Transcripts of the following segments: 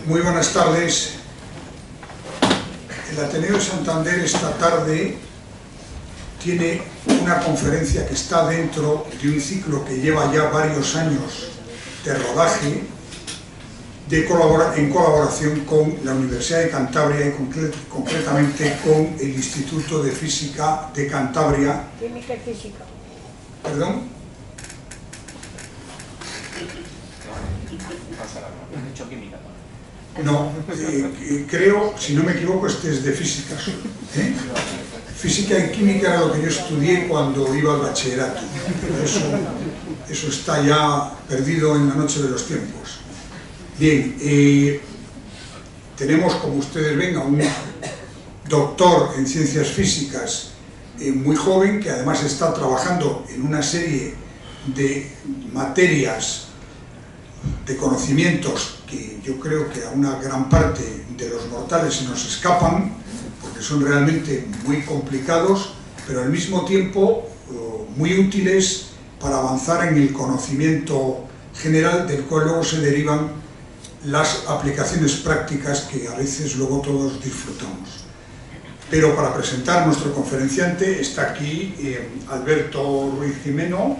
Muy buenas tardes. El Ateneo de Santander esta tarde tiene una conferencia que está dentro de un ciclo que lleva ya varios años de rodaje en colaboración con la Universidad de Cantabria y concretamente con el Instituto de Física de Cantabria. Química y física. ¿Perdón? No, creo, si no me equivoco, este es de física solo, ¿eh? Física y química era lo que yo estudié cuando iba al bachillerato, pero eso está ya perdido en la noche de los tiempos. Bien, tenemos, como ustedes ven, a un doctor en ciencias físicas muy joven, que además está trabajando en una serie de materias, de conocimientos que yo creo que a una gran parte de los mortales se nos escapan, porque son realmente muy complicados, pero al mismo tiempo muy útiles para avanzar en el conocimiento general, del cual luego se derivan las aplicaciones prácticas que a veces luego todos disfrutamos. Pero para presentar a nuestro conferenciante está aquí Alberto Ruiz Jimeno,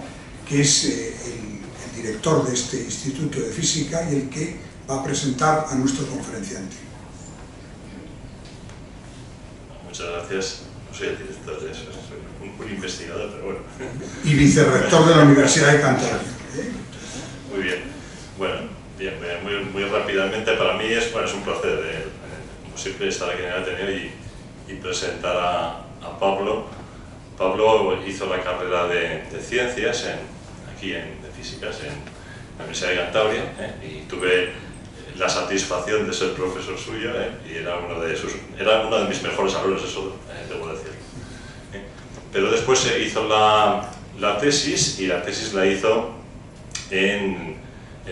que es el director de este Instituto de Física y el que va a presentar a nuestro conferenciante. Muchas gracias. No soy el director de eso, soy un investigador, pero bueno. Y vicerrector de la Universidad de Cantabria. Muy bien. Bueno, muy rápidamente, para mí es un placer, como siempre, estar aquí en el Ateneo y presentar a Pablo. Pablo hizo la carrera de ciencias de físicas en la Universidad de Cantabria, y tuve la satisfacción de ser profesor suyo, y era uno de mis mejores alumnos, eso debo decirlo. Pero después se hizo la tesis, y la tesis la hizo en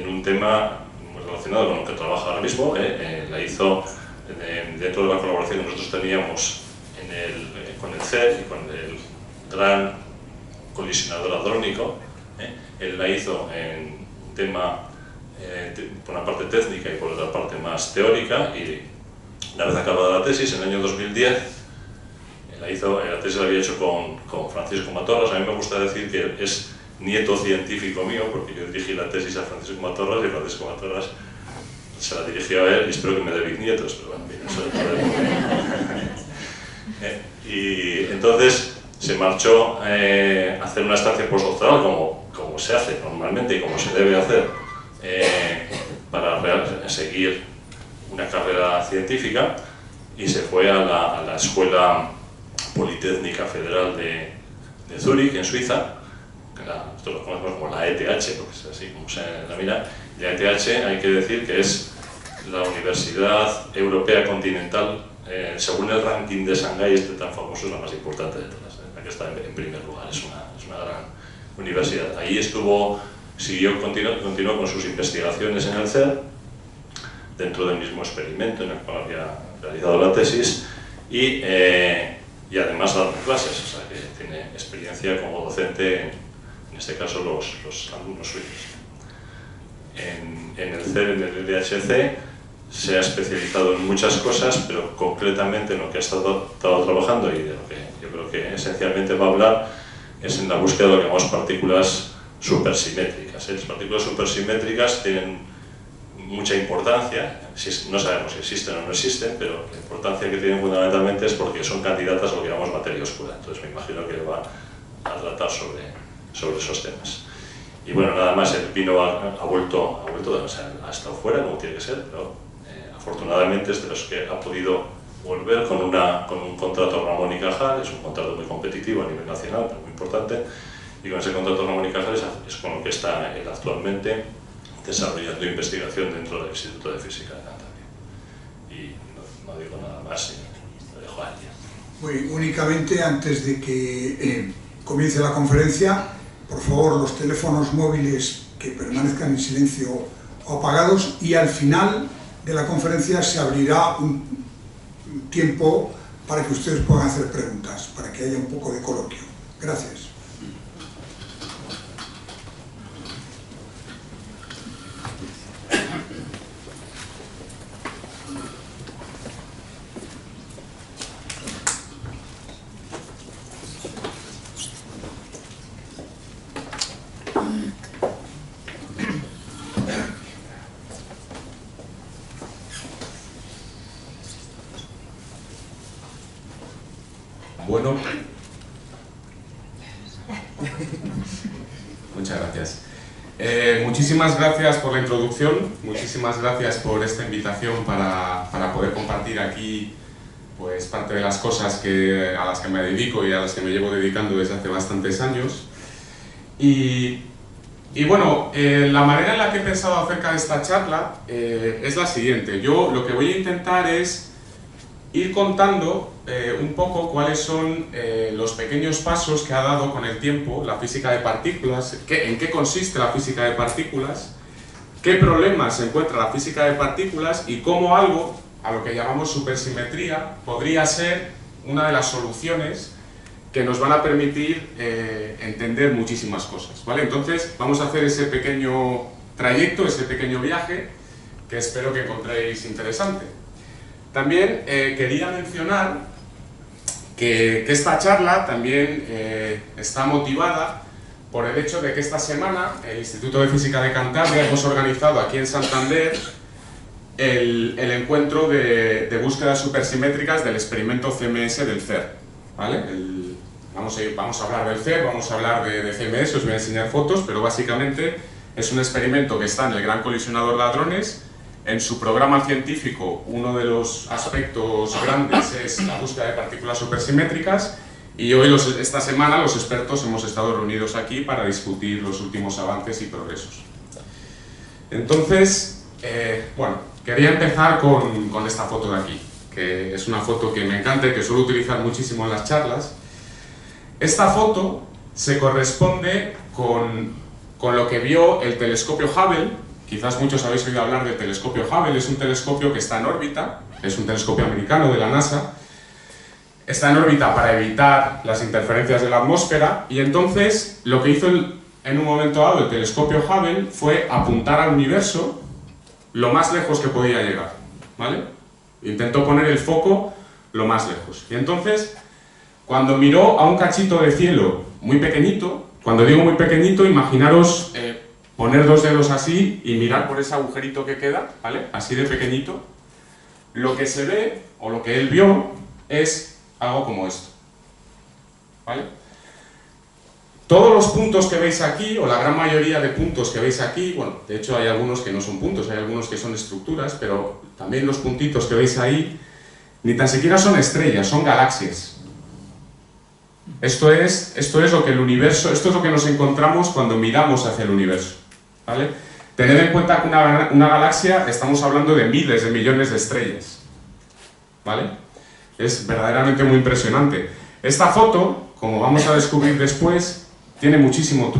un tema muy relacionado con lo que trabaja ahora mismo. La hizo dentro de la colaboración que nosotros teníamos con el CERN y con el Gran Colisionador Hadrónico. Él la hizo en un tema por una parte técnica y por otra parte más teórica, y una vez acabada la tesis, en el año 2010, la tesis la había hecho con Francisco Matorras. A mí me gusta decir que es nieto científico mío, porque yo dirigí la tesis a Francisco Matorras y Francisco Matorras se la dirigió a él, y espero que me dé bisnietos, pero bueno, mira, eso y entonces se marchó a hacer una estancia postdoctoral, como se hace normalmente y como se debe hacer, para seguir una carrera científica, y se fue a la Escuela Politécnica Federal de Zúrich, en Suiza, que nosotros lo conocemos como la ETH, porque es así como se la mira. La ETH, hay que decir que es la Universidad Europea Continental, según el ranking de Shanghái, tan famoso, es la más importante de todas, la que está en primer lugar, es una gran universidad. Ahí continuó con sus investigaciones en el CERN, dentro del mismo experimento en el cual había realizado la tesis, y además dando clases, o sea que tiene experiencia como docente, en este caso los alumnos suyos. En el CERN, en el LHC, se ha especializado en muchas cosas, pero concretamente en lo que ha estado trabajando, y de lo que yo creo que esencialmente va a hablar, es en la búsqueda de lo que llamamos partículas supersimétricas. Las partículas supersimétricas tienen mucha importancia, no sabemos si existen o no existen, pero la importancia que tienen fundamentalmente es porque son candidatas a lo que llamamos materia oscura. Entonces me imagino que va a tratar sobre esos temas. Y bueno, nada más, el vino ha vuelto, o sea, ha estado fuera, como tiene que ser, pero afortunadamente es de los que ha podido volver con un contrato Ramón y Cajal. Es un contrato muy competitivo a nivel nacional, pero muy importante, y con ese contrato Ramón y Cajal es con lo que está él actualmente desarrollando investigación dentro del Instituto de Física de Cantabria. Y no digo nada más, lo dejo a él. Muy únicamente, antes de que comience la conferencia, por favor, los teléfonos móviles que permanezcan en silencio o apagados, y al final de la conferencia se abrirá un tiempo para que ustedes puedan hacer preguntas, para que haya un poco de coloquio. Gracias. Muchísimas gracias por la introducción, muchísimas gracias por esta invitación para poder compartir aquí pues, parte de las cosas a las que me dedico y a las que me llevo dedicando desde hace bastantes años. Y bueno, la manera en la que he pensado acerca de esta charla es la siguiente. Yo lo que voy a intentar es ir contando un poco cuáles son los pequeños pasos que ha dado con el tiempo la física de partículas, en qué consiste la física de partículas, qué problemas se encuentra la física de partículas y cómo algo, a lo que llamamos supersimetría, podría ser una de las soluciones que nos van a permitir entender muchísimas cosas, ¿vale? Entonces vamos a hacer ese pequeño trayecto, ese pequeño viaje que espero que encontréis interesante. También quería mencionar que esta charla también está motivada por el hecho de que esta semana el Instituto de Física de Cantabria hemos organizado aquí en Santander el encuentro de búsquedas supersimétricas del experimento CMS del CERN, ¿vale? Vamos a hablar del CERN, vamos a hablar de CMS, os voy a enseñar fotos, pero básicamente es un experimento que está en el Gran Colisionador de Hadrones. En su programa científico, uno de los aspectos grandes es la búsqueda de partículas supersimétricas y hoy, esta semana, los expertos hemos estado reunidos aquí para discutir los últimos avances y progresos. Entonces, bueno, quería empezar con esta foto de aquí, que es una foto que me encanta y que suelo utilizar muchísimo en las charlas. Esta foto se corresponde con lo que vio el telescopio Hubble. Quizás muchos habéis oído hablar del telescopio Hubble, es un telescopio que está en órbita, es un telescopio americano de la NASA, está en órbita para evitar las interferencias de la atmósfera y entonces lo que hizo en un momento dado el telescopio Hubble fue apuntar al universo lo más lejos que podía llegar, ¿vale? Intentó poner el foco lo más lejos. Y entonces, cuando miró a un cachito de cielo muy pequeñito, cuando digo muy pequeñito, imaginaros poner dos dedos así y mirar por ese agujerito que queda, ¿vale? Así de pequeñito. Lo que se ve, o lo que él vio, es algo como esto, ¿vale? Todos los puntos que veis aquí, o la gran mayoría de puntos que veis aquí, bueno, de hecho hay algunos que no son puntos, hay algunos que son estructuras, pero también los puntitos que veis ahí, ni tan siquiera son estrellas, son galaxias. Esto es lo que el universo, esto es lo que nos encontramos cuando miramos hacia el universo, ¿vale? Tened en cuenta que una galaxia, estamos hablando de miles de millones de estrellas, ¿vale? Es verdaderamente muy impresionante. Esta foto, como vamos a descubrir después, tiene muchísimo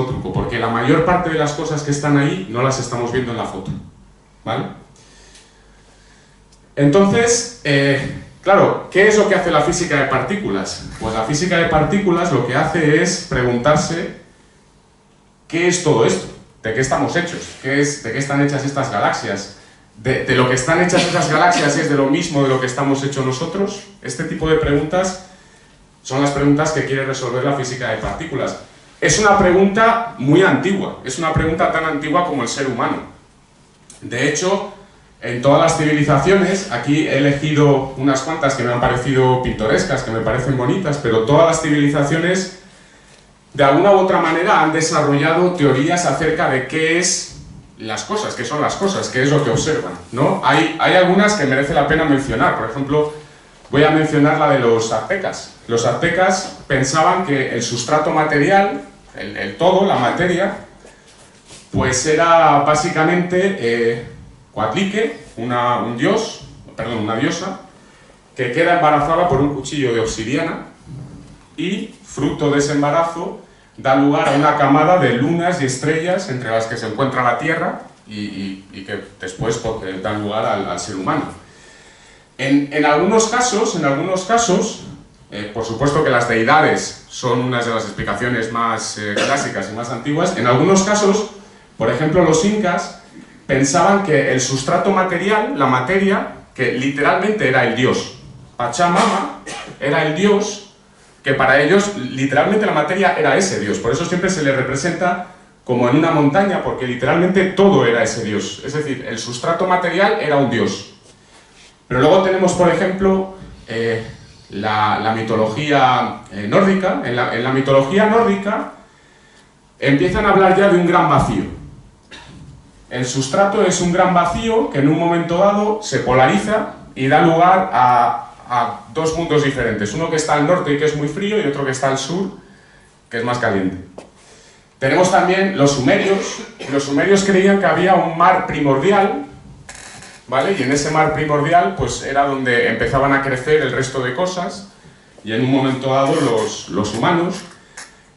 truco, porque la mayor parte de las cosas que están ahí no las estamos viendo en la foto, ¿vale? Entonces, claro, ¿qué es lo que hace la física de partículas? Pues la física de partículas lo que hace es preguntarse ¿qué es todo esto? ¿De qué estamos hechos? ¿De qué están hechas estas galaxias? ¿De lo que están hechas estas galaxias es de lo mismo de lo que estamos hechos nosotros? Este tipo de preguntas son las preguntas que quiere resolver la física de partículas. Es una pregunta muy antigua, es una pregunta tan antigua como el ser humano. De hecho, en todas las civilizaciones, aquí he elegido unas cuantas que me han parecido pintorescas, que me parecen bonitas, pero todas las civilizaciones de alguna u otra manera han desarrollado teorías acerca de qué es las cosas, qué son las cosas, qué es lo que observan, ¿no? Hay algunas que merece la pena mencionar. Por ejemplo, voy a mencionar la de los aztecas. Los aztecas pensaban que el sustrato material, el todo, la materia, pues era básicamente Coatlique, una diosa, que queda embarazada por un cuchillo de obsidiana y, fruto de ese embarazo, da lugar a una camada de lunas y estrellas entre las que se encuentra la Tierra y que después dan lugar al ser humano. En algunos casos, por supuesto que las deidades son unas de las explicaciones más clásicas y más antiguas, en algunos casos, por ejemplo los incas, pensaban que el sustrato material, la materia, que literalmente era el dios. Pachamama era el dios, que para ellos literalmente la materia era ese dios. Por eso siempre se le representa como en una montaña, porque literalmente todo era ese dios. Es decir, el sustrato material era un dios. Pero luego tenemos, por ejemplo, la mitología nórdica. En la mitología nórdica, empiezan a hablar ya de un gran vacío. El sustrato es un gran vacío que en un momento dado se polariza y da lugar a dos mundos diferentes. Uno que está al norte y que es muy frío, y otro que está al sur, que es más caliente. Tenemos también los sumerios. Los sumerios creían que había un mar primordial, ¿vale? Y en ese mar primordial pues era donde empezaban a crecer el resto de cosas, y en un momento dado los humanos.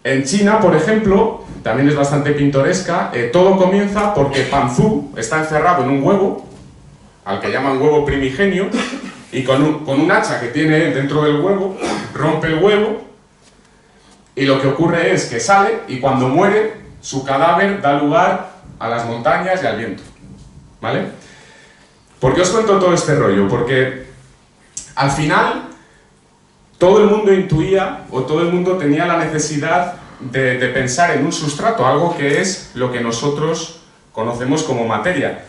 En China, por ejemplo, también es bastante pintoresca, todo comienza porque Panzú está encerrado en un huevo, al que llaman huevo primigenio, y con un hacha que tiene dentro del huevo, rompe el huevo, y lo que ocurre es que sale, y cuando muere, su cadáver da lugar a las montañas y al viento, ¿vale? ¿Por qué os cuento todo este rollo? Porque al final todo el mundo intuía, o todo el mundo tenía la necesidad de pensar en un sustrato, algo que es lo que nosotros conocemos como materia.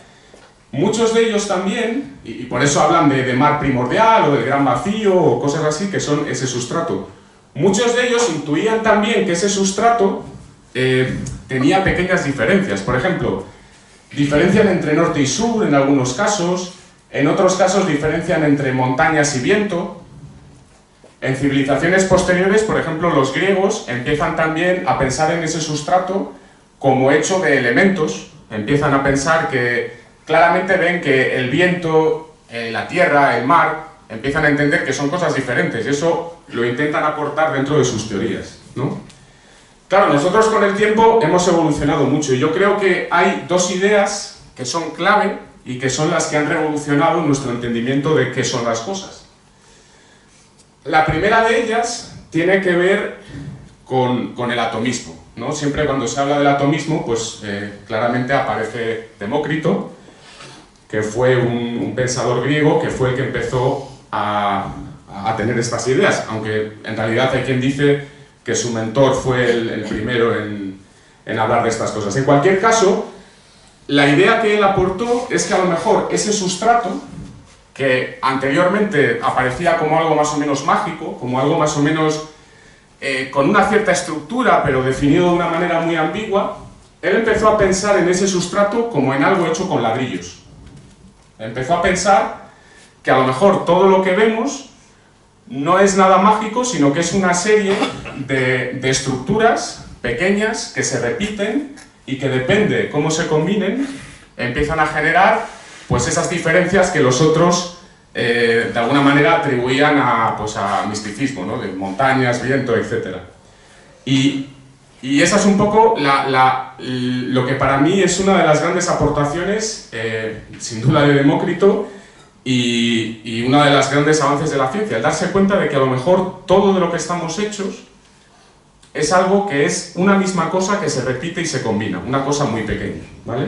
Muchos de ellos también, y por eso hablan de mar primordial o del gran vacío o cosas así, que son ese sustrato. Muchos de ellos intuían también que ese sustrato tenía pequeñas diferencias. Por ejemplo, diferencian entre norte y sur en algunos casos, en otros casos diferencian entre montañas y viento. En civilizaciones posteriores, por ejemplo, los griegos empiezan también a pensar en ese sustrato como hecho de elementos. Empiezan a pensar que claramente ven que el viento, la tierra, el mar, empiezan a entender que son cosas diferentes, y eso lo intentan aportar dentro de sus teorías, ¿no? Claro, nosotros con el tiempo hemos evolucionado mucho, y yo creo que hay dos ideas que son clave y que son las que han revolucionado nuestro entendimiento de qué son las cosas. La primera de ellas tiene que ver con el atomismo, ¿no? Siempre cuando se habla del atomismo, pues claramente aparece Demócrito, que fue un pensador griego que fue el que empezó a tener estas ideas, aunque en realidad hay quien dice que su mentor fue el primero en hablar de estas cosas. En cualquier caso, la idea que él aportó es que a lo mejor ese sustrato, que anteriormente aparecía como algo más o menos mágico, como algo más o menos con una cierta estructura, pero definido de una manera muy ambigua, él empezó a pensar en ese sustrato como en algo hecho con ladrillos. Empezó a pensar que a lo mejor todo lo que vemos no es nada mágico, sino que es una serie de estructuras pequeñas que se repiten y que depende cómo se combinen, empiezan a generar pues esas diferencias que los otros de alguna manera atribuían a misticismo, ¿no? De montañas, viento, etc. Y esa es un poco lo que para mí es una de las grandes aportaciones, sin duda, de Demócrito, y una de las grandes avances de la ciencia, el darse cuenta de que a lo mejor todo de lo que estamos hechos es algo que es una misma cosa que se repite y se combina, una cosa muy pequeña, ¿vale?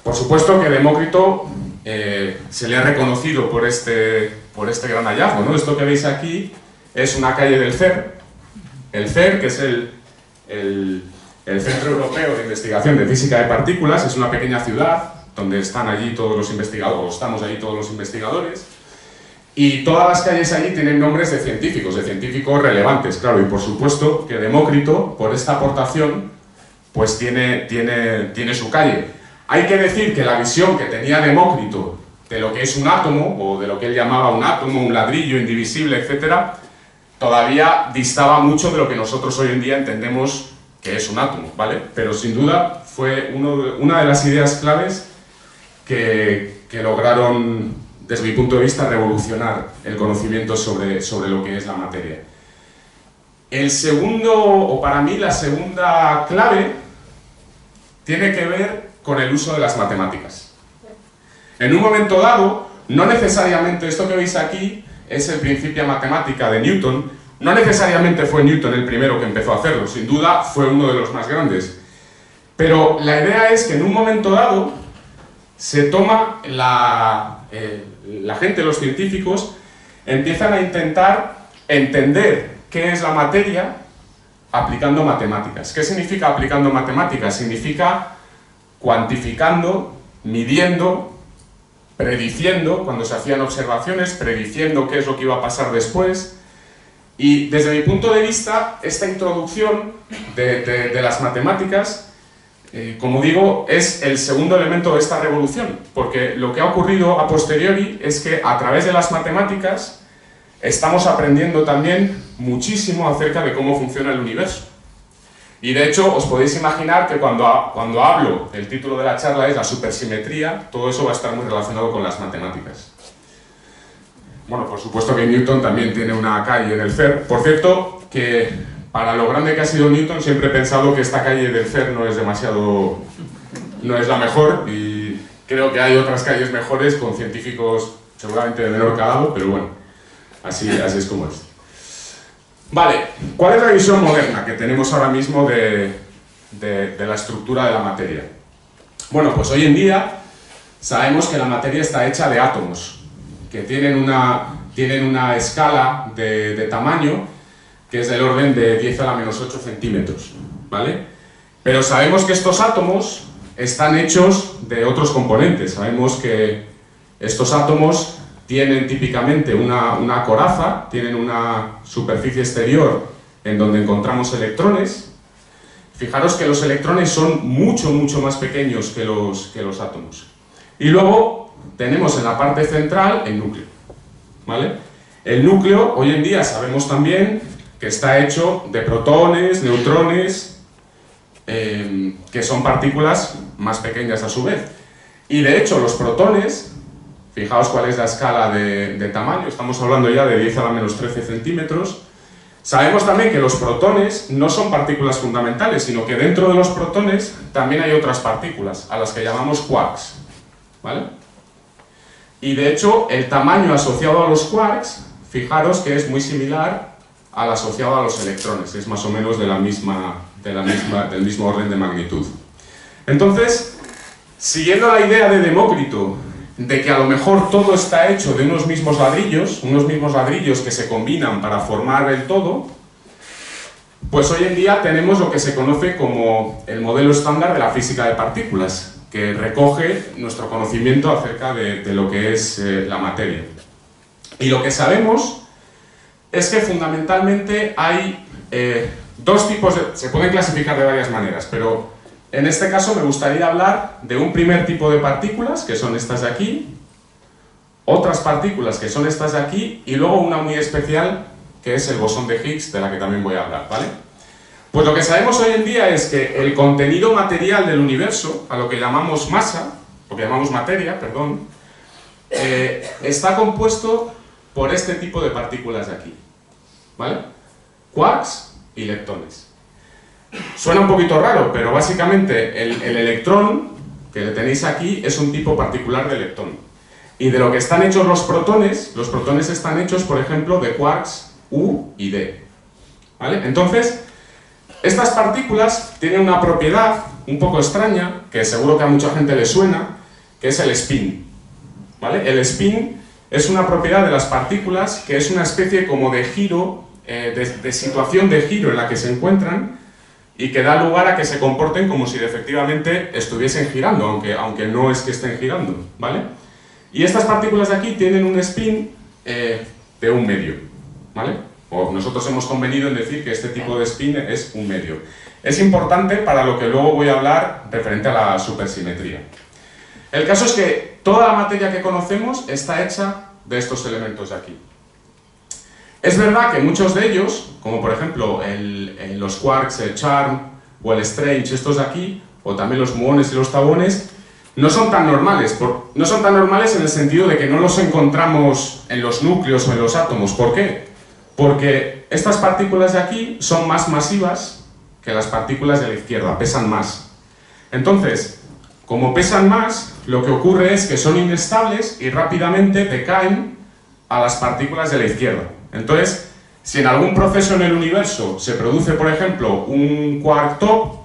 Por supuesto que Demócrito se le ha reconocido por este gran hallazgo, ¿no? Esto que veis aquí es una calle del CERN. El CERN, que es el Centro Europeo de Investigación de Física de Partículas, es una pequeña ciudad donde están allí todos los investigadores, o estamos allí todos los investigadores, y todas las calles allí tienen nombres de científicos relevantes, claro, y por supuesto que Demócrito, por esta aportación, pues tiene su calle. Hay que decir que la visión que tenía Demócrito de lo que es un átomo, o de lo que él llamaba un átomo, un ladrillo indivisible, etc., todavía distaba mucho de lo que nosotros hoy en día entendemos que es un átomo, ¿vale? Pero sin duda fue una de las ideas claves que lograron, desde mi punto de vista, revolucionar el conocimiento sobre lo que es la materia. El segundo, o para mí la segunda clave, tiene que ver con el uso de las matemáticas. En un momento dado, no necesariamente esto que veis aquí es el Principia Mathematica de Newton, no necesariamente fue Newton el primero que empezó a hacerlo, sin duda fue uno de los más grandes. Pero la idea es que en un momento dado se toma la gente, los científicos, empiezan a intentar entender qué es la materia aplicando matemáticas. ¿Qué significa aplicando matemáticas? Significa cuantificando, midiendo, prediciendo, cuando se hacían observaciones, prediciendo qué es lo que iba a pasar después, Y desde mi punto de vista, esta introducción de las matemáticas, como digo, es el segundo elemento de esta revolución, porque lo que ha ocurrido a posteriori es que a través de las matemáticas estamos aprendiendo también muchísimo acerca de cómo funciona el universo. Y de hecho, os podéis imaginar que cuando hablo, el título de la charla es la supersimetría, todo eso va a estar muy relacionado con las matemáticas. Bueno, por supuesto que Newton también tiene una calle en el CERN. Por cierto, que para lo grande que ha sido Newton, siempre he pensado que esta calle del CERN no es la mejor, y creo que hay otras calles mejores con científicos seguramente de menor calado, pero bueno, así es como es. Vale, ¿cuál es la visión moderna que tenemos ahora mismo de la estructura de la materia? Bueno, pues hoy en día sabemos que la materia está hecha de átomos, que tienen una escala de tamaño que es del orden de 10 a la menos 8 centímetros, ¿vale? Pero sabemos que estos átomos están hechos de otros componentes. Sabemos que estos átomos tienen típicamente una coraza, tienen una superficie exterior en donde encontramos electrones. Fijaros que los electrones son mucho más pequeños que los átomos. Y luego tenemos en la parte central el núcleo, ¿vale? El núcleo, hoy en día sabemos también que está hecho de protones, neutrones, que son partículas más pequeñas a su vez. Y de hecho los protones, fijaos cuál es la escala de tamaño, estamos hablando ya de 10 a la menos 13 centímetros. Sabemos también que los protones no son partículas fundamentales, sino que dentro de los protones también hay otras partículas, a las que llamamos quarks, ¿vale? Y de hecho el tamaño asociado a los quarks, fijaros que es muy similar al asociado a los electrones, es más o menos del mismo orden de magnitud. Entonces, siguiendo la idea de Demócrito de que a lo mejor todo está hecho de unos mismos ladrillos que se combinan para formar el todo, pues hoy en día tenemos lo que se conoce como el modelo estándar de la física de partículas, que recoge nuestro conocimiento acerca de lo que es la materia. Y lo que sabemos es que fundamentalmente hay dos tipos se pueden clasificar de varias maneras, pero en este caso me gustaría hablar de un primer tipo de partículas, que son estas de aquí, otras partículas que son estas de aquí, y luego una muy especial, que es el bosón de Higgs, de la que también voy a hablar, ¿vale? Pues lo que sabemos hoy en día es que el contenido material del universo, a lo que llamamos masa, lo que llamamos materia, perdón, está compuesto por este tipo de partículas de aquí, ¿vale? Quarks y leptones. Suena un poquito raro, pero básicamente el electrón que tenéis aquí es un tipo particular de leptón. Y de lo que están hechos los protones están hechos, por ejemplo, de quarks U y D, ¿vale? Entonces, estas partículas tienen una propiedad un poco extraña, que seguro que a mucha gente le suena, que es el spin, ¿vale? El spin es una propiedad de las partículas que es una especie como de giro, de situación de giro en la que se encuentran y que da lugar a que se comporten como si efectivamente estuviesen girando, aunque no es que estén girando, ¿vale? Y estas partículas de aquí tienen un spin de un medio, ¿vale? O nosotros hemos convenido en decir que este tipo de spin es un medio. Es importante para lo que luego voy a hablar referente a la supersimetría. El caso es que toda la materia que conocemos está hecha de estos elementos de aquí. Es verdad que muchos de ellos, como por ejemplo los quarks, el charm o el strange, estos de aquí, o también los muones y los tabones, no son tan normales. No son tan normales en el sentido de que no los encontramos en los núcleos o en los átomos. ¿Por qué? Porque estas partículas de aquí son más masivas que las partículas de la izquierda, pesan más. Entonces, como pesan más, lo que ocurre es que son inestables y rápidamente decaen a las partículas de la izquierda. Entonces, si en algún proceso en el universo se produce, por ejemplo, un quark top,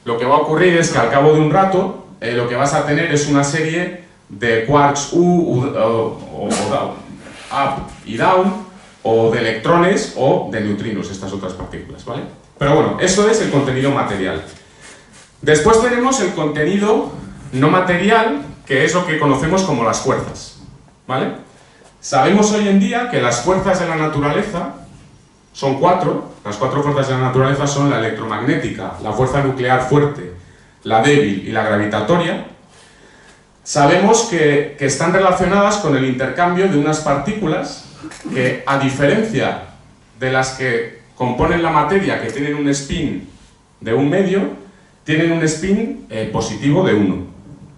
lo que va a ocurrir es que al cabo de un rato, lo que vas a tener es una serie de quarks up y down, o de electrones o de neutrinos, estas otras partículas, ¿vale? Pero bueno, eso es el contenido material. Después tenemos el contenido no material, que es lo que conocemos como las fuerzas, ¿vale? Sabemos hoy en día que las fuerzas de la naturaleza son 4, las 4 fuerzas de la naturaleza son la electromagnética, la fuerza nuclear fuerte, la débil y la gravitatoria. Sabemos que están relacionadas con el intercambio de unas partículas que, a diferencia de las que componen la materia, que tienen un spin de 1 medio, tienen un spin positivo de 1,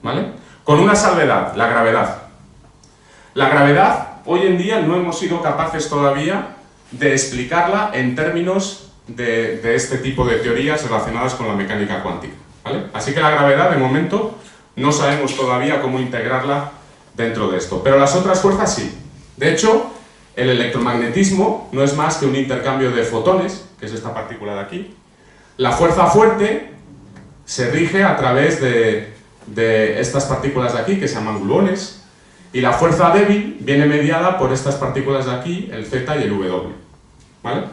¿vale? Con una salvedad, la gravedad. La gravedad, hoy en día no hemos sido capaces todavía de explicarla en términos de este tipo de teorías relacionadas con la mecánica cuántica, ¿vale? Así que la gravedad, de momento, no sabemos todavía cómo integrarla dentro de esto, pero las otras fuerzas sí. De hecho, el electromagnetismo no es más que un intercambio de fotones, que es esta partícula de aquí. La fuerza fuerte se rige a través de estas partículas de aquí, que se llaman gluones, y la fuerza débil viene mediada por estas partículas de aquí, el Z y el W, ¿vale?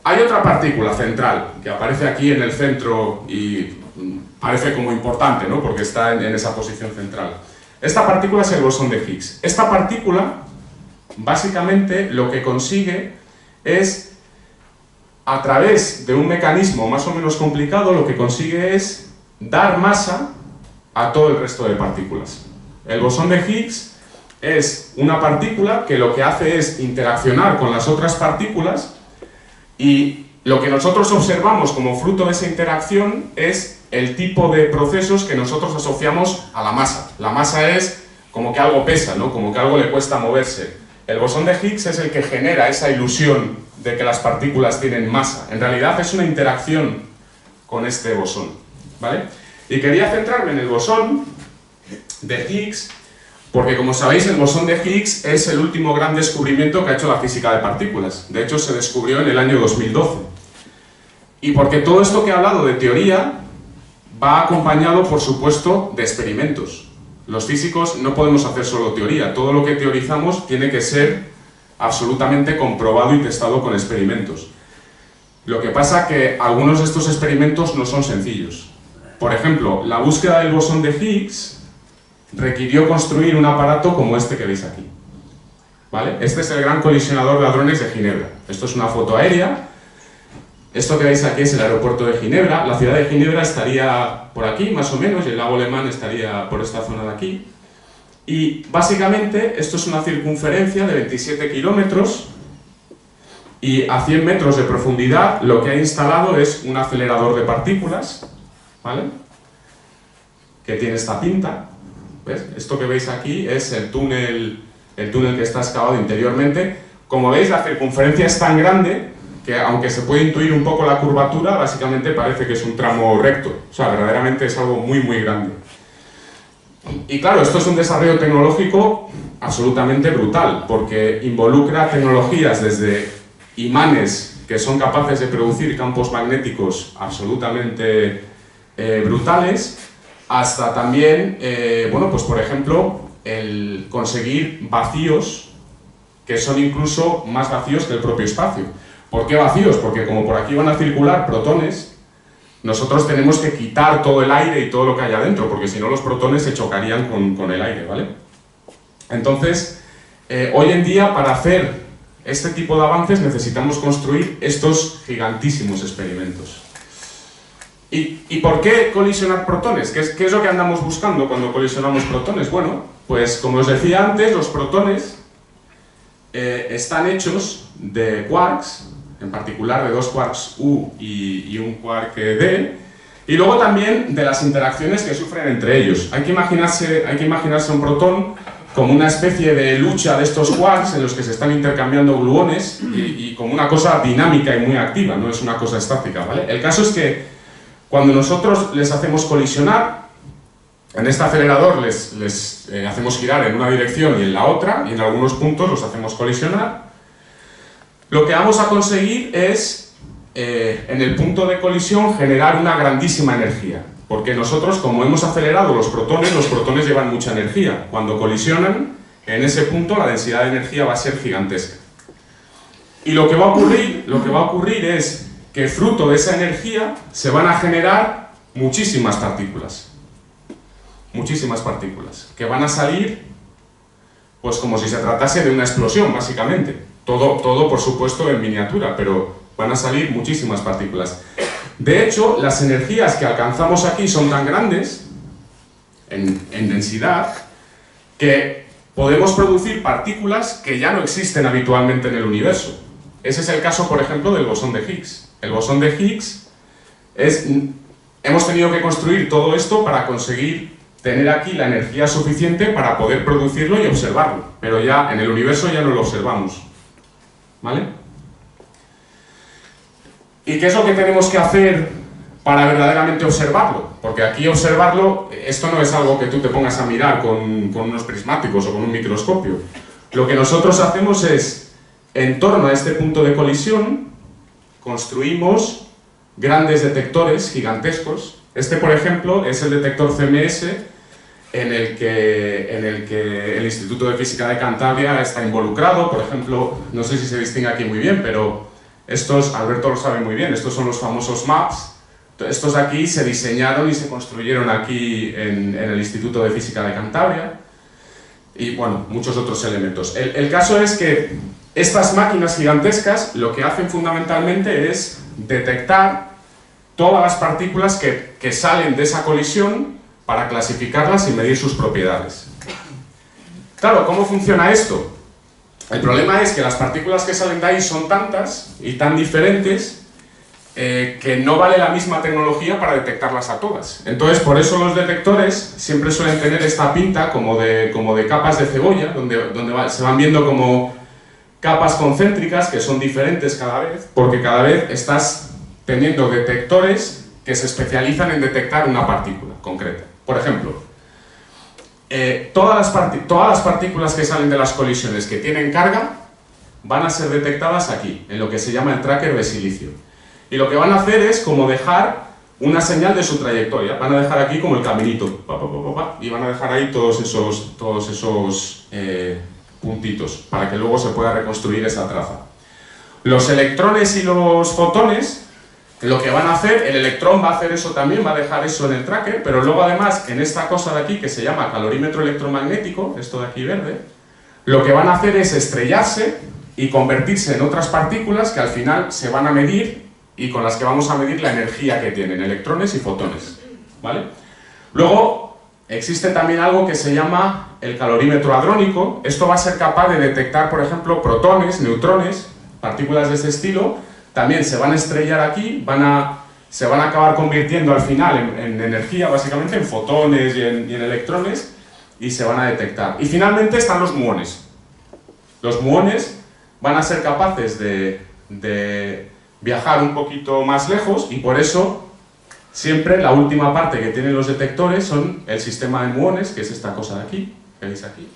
Hay otra partícula central, que aparece aquí en el centro y parece como importante, ¿no? Porque está en esa posición central. Esta partícula es el bosón de Higgs. Esta partícula, básicamente, lo que consigue es, a través de un mecanismo más o menos complicado, lo que consigue es dar masa a todo el resto de partículas. El bosón de Higgs es una partícula que lo que hace es interaccionar con las otras partículas, y lo que nosotros observamos como fruto de esa interacción es el tipo de procesos que nosotros asociamos a la masa. La masa es como que algo pesa, ¿no? Como que algo le cuesta moverse. El bosón de Higgs es el que genera esa ilusión de que las partículas tienen masa. En realidad es una interacción con este bosón, ¿vale? Y quería centrarme en el bosón de Higgs porque, como sabéis, el bosón de Higgs es el último gran descubrimiento que ha hecho la física de partículas. De hecho, se descubrió en el año 2012. Y porque todo esto que he hablado de teoría va acompañado, por supuesto, de experimentos. Los físicos no podemos hacer solo teoría. Todo lo que teorizamos tiene que ser absolutamente comprobado y testado con experimentos. Lo que pasa es que algunos de estos experimentos no son sencillos. Por ejemplo, la búsqueda del bosón de Higgs requirió construir un aparato como este que veis aquí, ¿vale? Este es el Gran Colisionador de Hadrones de Ginebra. Esto es una foto aérea. Esto que veis aquí es el aeropuerto de Ginebra. La ciudad de Ginebra estaría por aquí, más o menos, y el lago Le Mans estaría por esta zona de aquí. Y básicamente esto es una circunferencia de 27 kilómetros, y a 100 metros de profundidad lo que ha instalado es un acelerador de partículas, ¿vale? Que tiene esta pinta. ¿Ves? Esto que veis aquí es el túnel que está excavado interiormente. Como veis, la circunferencia es tan grande que, aunque se puede intuir un poco la curvatura, básicamente parece que es un tramo recto. O sea, verdaderamente es algo muy, muy grande. Y claro, esto es un desarrollo tecnológico absolutamente brutal, porque involucra tecnologías desde imanes que son capaces de producir campos magnéticos absolutamente brutales, hasta también, bueno, pues por ejemplo, el conseguir vacíos que son incluso más vacíos que el propio espacio. ¿Por qué vacíos? Porque como por aquí van a circular protones, nosotros tenemos que quitar todo el aire y todo lo que hay adentro, porque si no los protones se chocarían con el aire, ¿vale? Entonces, hoy en día, para hacer este tipo de avances necesitamos construir estos gigantísimos experimentos. ¿Y por qué colisionar protones? ¿Qué es lo que andamos buscando cuando colisionamos protones? Bueno, pues como os decía antes, los protones están hechos de quarks, en particular de 2 quarks U y un quark D, y luego también de las interacciones que sufren entre ellos. Hay que imaginarse un protón como una especie de lucha de estos quarks en los que se están intercambiando gluones y como una cosa dinámica y muy activa, no es una cosa estática, ¿vale? El caso es que cuando nosotros les hacemos colisionar, en este acelerador les hacemos girar en una dirección y en la otra, y en algunos puntos los hacemos colisionar, lo que vamos a conseguir es, en el punto de colisión, generar una grandísima energía. Porque nosotros, como hemos acelerado los protones llevan mucha energía. Cuando colisionan, en ese punto la densidad de energía va a ser gigantesca. Y lo que va a ocurrir es que fruto de esa energía se van a generar muchísimas partículas, que van a salir pues como si se tratase de una explosión, básicamente. Todo, por supuesto, en miniatura, pero van a salir muchísimas partículas. De hecho, las energías que alcanzamos aquí son tan grandes, en densidad, que podemos producir partículas que ya no existen habitualmente en el universo. Ese es el caso, por ejemplo, del bosón de Higgs. El bosón de Higgs hemos tenido que construir todo esto para conseguir tener aquí la energía suficiente para poder producirlo y observarlo. Pero ya en el universo ya no lo observamos. ¿Vale? ¿Y qué es lo que tenemos que hacer para verdaderamente observarlo? Porque aquí observarlo, esto no es algo que tú te pongas a mirar con unos prismáticos o con un microscopio. Lo que nosotros hacemos es, en torno a este punto de colisión, construimos grandes detectores gigantescos. Este, por ejemplo, es el detector CMS en el que el Instituto de Física de Cantabria está involucrado. Por ejemplo, no sé si se distingue aquí muy bien, pero estos, Alberto lo sabe muy bien, estos son los famosos MAPS. Estos aquí se diseñaron y se construyeron aquí en el Instituto de Física de Cantabria. Y bueno, muchos otros elementos. El caso es que estas máquinas gigantescas lo que hacen fundamentalmente es detectar todas las partículas que salen de esa colisión para clasificarlas y medir sus propiedades. Claro, ¿cómo funciona esto? El problema es que las partículas que salen de ahí son tantas y tan diferentes que no vale la misma tecnología para detectarlas a todas. Entonces, por eso los detectores siempre suelen tener esta pinta como de capas de cebolla, donde se van viendo como capas concéntricas que son diferentes cada vez, porque cada vez estás teniendo detectores que se especializan en detectar una partícula concreta. Por ejemplo, todas las partículas que salen de las colisiones que tienen carga van a ser detectadas aquí, en lo que se llama el tracker de silicio. Y lo que van a hacer es como dejar una señal de su trayectoria. Van a dejar aquí como el caminito, y van a dejar ahí todos esos puntitos, para que luego se pueda reconstruir esa traza. Los electrones y los fotones, lo que van a hacer, el electrón va a hacer eso también, va a dejar eso en el tracker, pero luego además en esta cosa de aquí que se llama calorímetro electromagnético, esto de aquí verde, lo que van a hacer es estrellarse y convertirse en otras partículas que al final se van a medir y con las que vamos a medir la energía que tienen, electrones y fotones, ¿vale? Luego existe también algo que se llama el calorímetro hadrónico. Esto va a ser capaz de detectar, por ejemplo, protones, neutrones, partículas de ese estilo. También se van a estrellar aquí, se van a acabar convirtiendo al final en energía, básicamente en fotones y en electrones, y se van a detectar. Y finalmente están los muones. Los muones van a ser capaces de viajar un poquito más lejos, y por eso siempre la última parte que tienen los detectores son el sistema de muones, que es esta cosa de aquí, que veis aquí,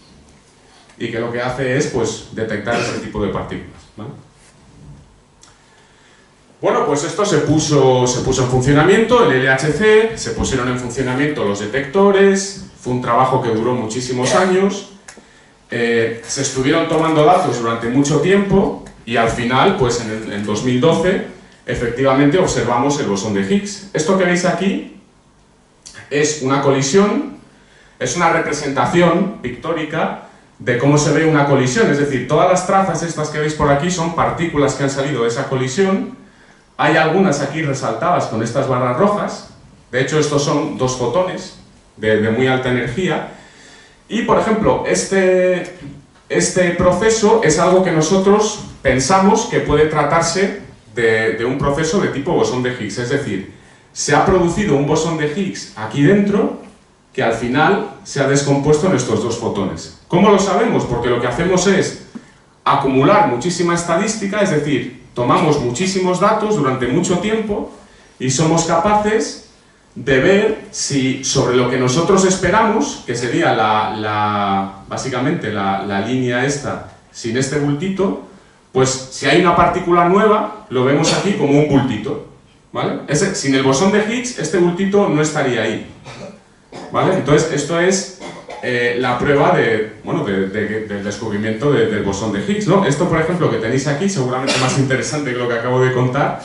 y que lo que hace es pues detectar ese tipo de partículas, ¿vale? Bueno, pues esto se puso en funcionamiento, el LHC, se pusieron en funcionamiento los detectores, fue un trabajo que duró muchísimos años, se estuvieron tomando datos durante mucho tiempo y al final, pues en 2012, efectivamente observamos el bosón de Higgs. Esto que veis aquí es una colisión, es una representación pictórica de cómo se ve una colisión, es decir, todas las trazas estas que veis por aquí son partículas que han salido de esa colisión. Hay algunas aquí resaltadas con estas barras rojas, de hecho estos son dos fotones de muy alta energía, y por ejemplo, este proceso es algo que nosotros pensamos que puede tratarse de un proceso de tipo bosón de Higgs, es decir, se ha producido un bosón de Higgs aquí dentro que al final se ha descompuesto en estos dos fotones. ¿Cómo lo sabemos? Porque lo que hacemos es acumular muchísima estadística, es decir, tomamos muchísimos datos durante mucho tiempo y somos capaces de ver si sobre lo que nosotros esperamos, que sería básicamente la línea esta sin este bultito, pues si hay una partícula nueva, lo vemos aquí como un bultito, ¿vale? Sin el bosón de Higgs, este bultito no estaría ahí, ¿vale? Entonces, esto es la prueba del descubrimiento del bosón de Higgs, ¿no? Esto, por ejemplo, que tenéis aquí, seguramente más interesante que lo que acabo de contar,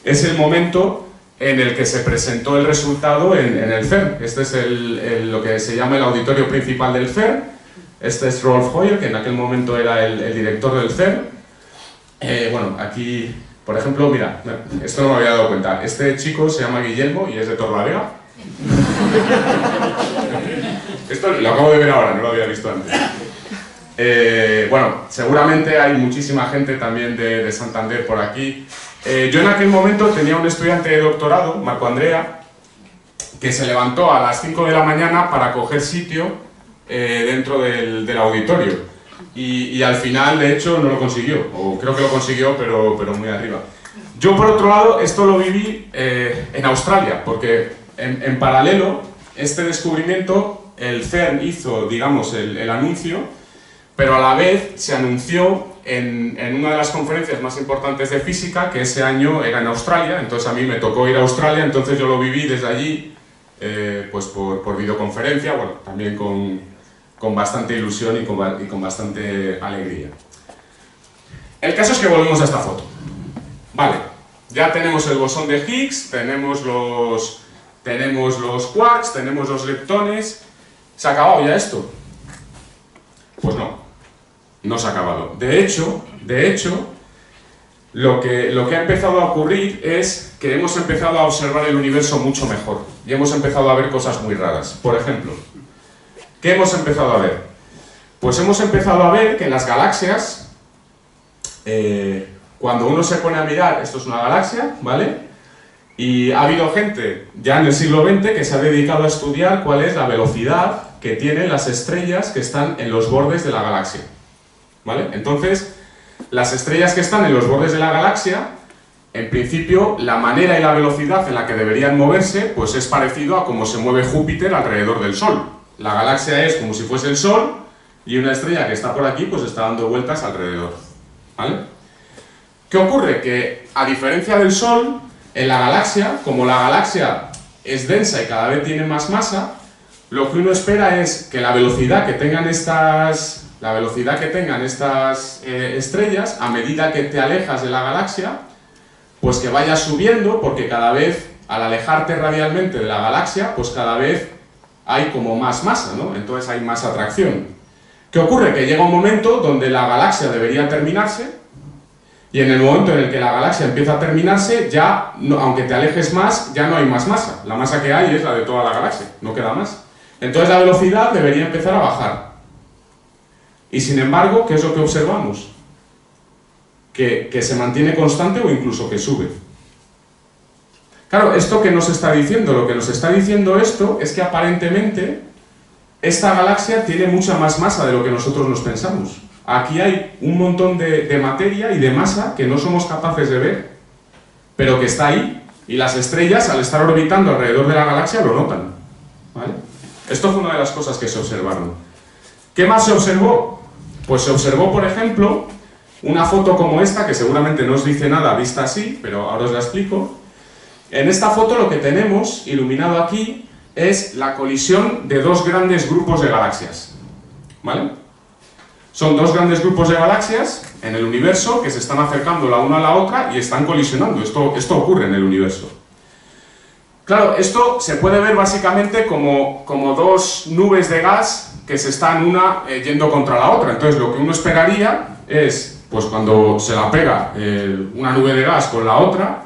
es el momento en el que se presentó el resultado en el CERN. Este es lo que se llama el auditorio principal del CERN. Este es Rolf Hoyer, que en aquel momento era el director del CERN. Bueno, aquí, por ejemplo, mira, esto no me había dado cuenta. Este chico se llama Guillermo y es de Torrelavega. Esto lo acabo de ver ahora, no lo había visto antes. Bueno, seguramente hay muchísima gente también de Santander por aquí. Yo en aquel momento tenía un estudiante de doctorado, Marco Andrea, que se levantó a las 5 de la mañana para coger sitio dentro del auditorio. Y al final, de hecho, no lo consiguió, o creo que lo consiguió, pero muy arriba. Yo, por otro lado, esto lo viví en Australia, porque en paralelo, este descubrimiento, el CERN hizo, digamos, el anuncio, pero a la vez se anunció en una de las conferencias más importantes de física, que ese año era en Australia, entonces a mí me tocó ir a Australia, entonces yo lo viví desde allí, pues por videoconferencia, bueno, también con bastante ilusión y con bastante alegría. El caso es que volvemos a esta foto. Vale, ya tenemos el bosón de Higgs, tenemos los quarks, tenemos los leptones. ¿Se ha acabado ya esto? Pues no se ha acabado. De hecho, lo que ha empezado a ocurrir es que hemos empezado a observar el universo mucho mejor y hemos empezado a ver cosas muy raras. Por ejemplo, ¿qué hemos empezado a ver? Pues hemos empezado a ver que en las galaxias, cuando uno se pone a mirar, esto es una galaxia, ¿vale? Y ha habido gente ya en el siglo XX que se ha dedicado a estudiar cuál es la velocidad que tienen las estrellas que están en los bordes de la galaxia, ¿vale? Entonces, las estrellas que están en los bordes de la galaxia, en principio, la manera y la velocidad en la que deberían moverse, pues es parecido a cómo se mueve Júpiter alrededor del Sol. La galaxia es como si fuese el Sol y una estrella que está por aquí pues está dando vueltas alrededor, ¿vale? ¿Qué ocurre? Que a diferencia del Sol, en la galaxia, como la galaxia es densa y cada vez tiene más masa, lo que uno espera es que la velocidad que tengan estas estrellas, a medida que te alejas de la galaxia, pues que vaya subiendo, porque cada vez, al alejarte radialmente de la galaxia, pues cada vez hay como más masa, ¿no? Entonces hay más atracción. ¿Qué ocurre? Que llega un momento donde la galaxia debería terminarse, y en el momento en el que la galaxia empieza a terminarse, ya, aunque te alejes más, ya no hay más masa. La masa que hay es la de toda la galaxia, no queda más. Entonces la velocidad debería empezar a bajar. Y sin embargo, ¿qué es lo que observamos? Que se mantiene constante o incluso que sube. Claro, ¿esto qué nos está diciendo? Lo que nos está diciendo esto es que aparentemente esta galaxia tiene mucha más masa de lo que nosotros nos pensamos. Aquí hay un montón de materia y de masa que no somos capaces de ver, pero que está ahí, y las estrellas, al estar orbitando alrededor de la galaxia, lo notan, ¿vale? Esto fue una de las cosas que se observaron. ¿Qué más se observó? Pues se observó, por ejemplo, una foto como esta, que seguramente no os dice nada vista así, pero ahora os la explico. En esta foto lo que tenemos, iluminado aquí, es la colisión de dos grandes grupos de galaxias, ¿vale? Son dos grandes grupos de galaxias en el universo que se están acercando la una a la otra y están colisionando. Esto ocurre en el universo. Claro, esto se puede ver básicamente como dos nubes de gas que se están una yendo contra la otra. Entonces lo que uno esperaría es, pues cuando se la pega una nube de gas con la otra,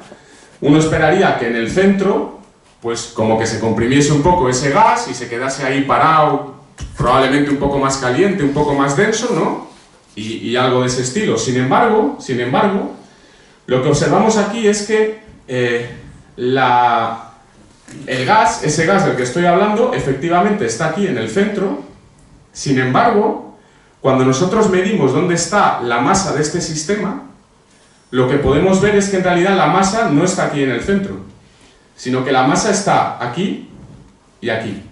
uno esperaría que en el centro, pues como que se comprimiese un poco ese gas y se quedase ahí parado, probablemente un poco más caliente, un poco más denso, ¿no? Y algo de ese estilo. Sin embargo, lo que observamos aquí es que ese gas del que estoy hablando, efectivamente está aquí en el centro. Sin embargo, cuando nosotros medimos dónde está la masa de este sistema, lo que podemos ver es que en realidad la masa no está aquí en el centro, sino que la masa está aquí y aquí.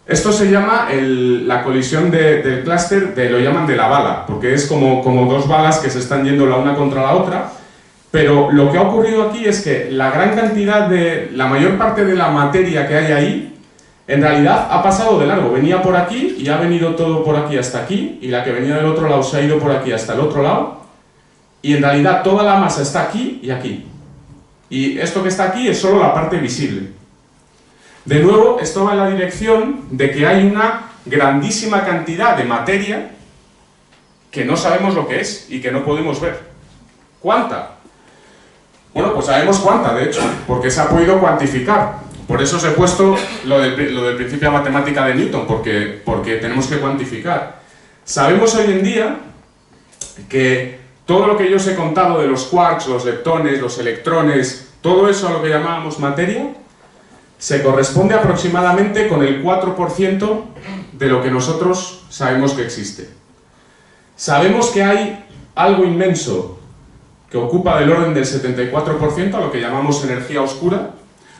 Esto se llama la colisión del clúster, lo llaman de la bala, porque es como dos balas que se están yendo la una contra la otra, pero lo que ha ocurrido aquí es que la mayor parte de la materia que hay ahí, en realidad ha pasado de largo, venía por aquí y ha venido todo por aquí hasta aquí, y la que venía del otro lado se ha ido por aquí hasta el otro lado, y en realidad toda la masa está aquí y aquí. Y esto que está aquí es solo la parte visible. De nuevo, esto va en la dirección de que hay una grandísima cantidad de materia que no sabemos lo que es y que no podemos ver. ¿Cuánta? Bueno, pues sabemos cuánta, de hecho, porque se ha podido cuantificar. Por eso os he puesto lo del principio de matemática de Newton, porque tenemos que cuantificar. Sabemos hoy en día que todo lo que yo os he contado de los quarks, los leptones, los electrones, todo eso a lo que llamábamos materia, se corresponde aproximadamente con el 4% de lo que nosotros sabemos que existe. Sabemos que hay algo inmenso que ocupa del orden del 74% a lo que llamamos energía oscura.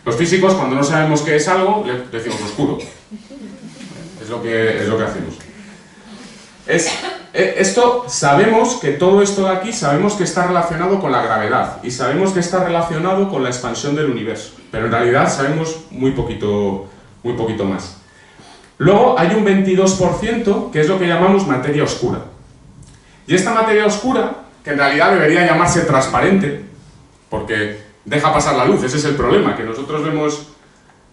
Los físicos, cuando no sabemos qué es algo, le decimos oscuro. Es lo que hacemos. Sabemos que todo esto de aquí, sabemos que está relacionado con la gravedad y sabemos que está relacionado con la expansión del universo, pero en realidad sabemos muy poquito más. Luego hay un 22% que es lo que llamamos materia oscura. Y esta materia oscura, que en realidad debería llamarse transparente, porque deja pasar la luz, ese es el problema, que nosotros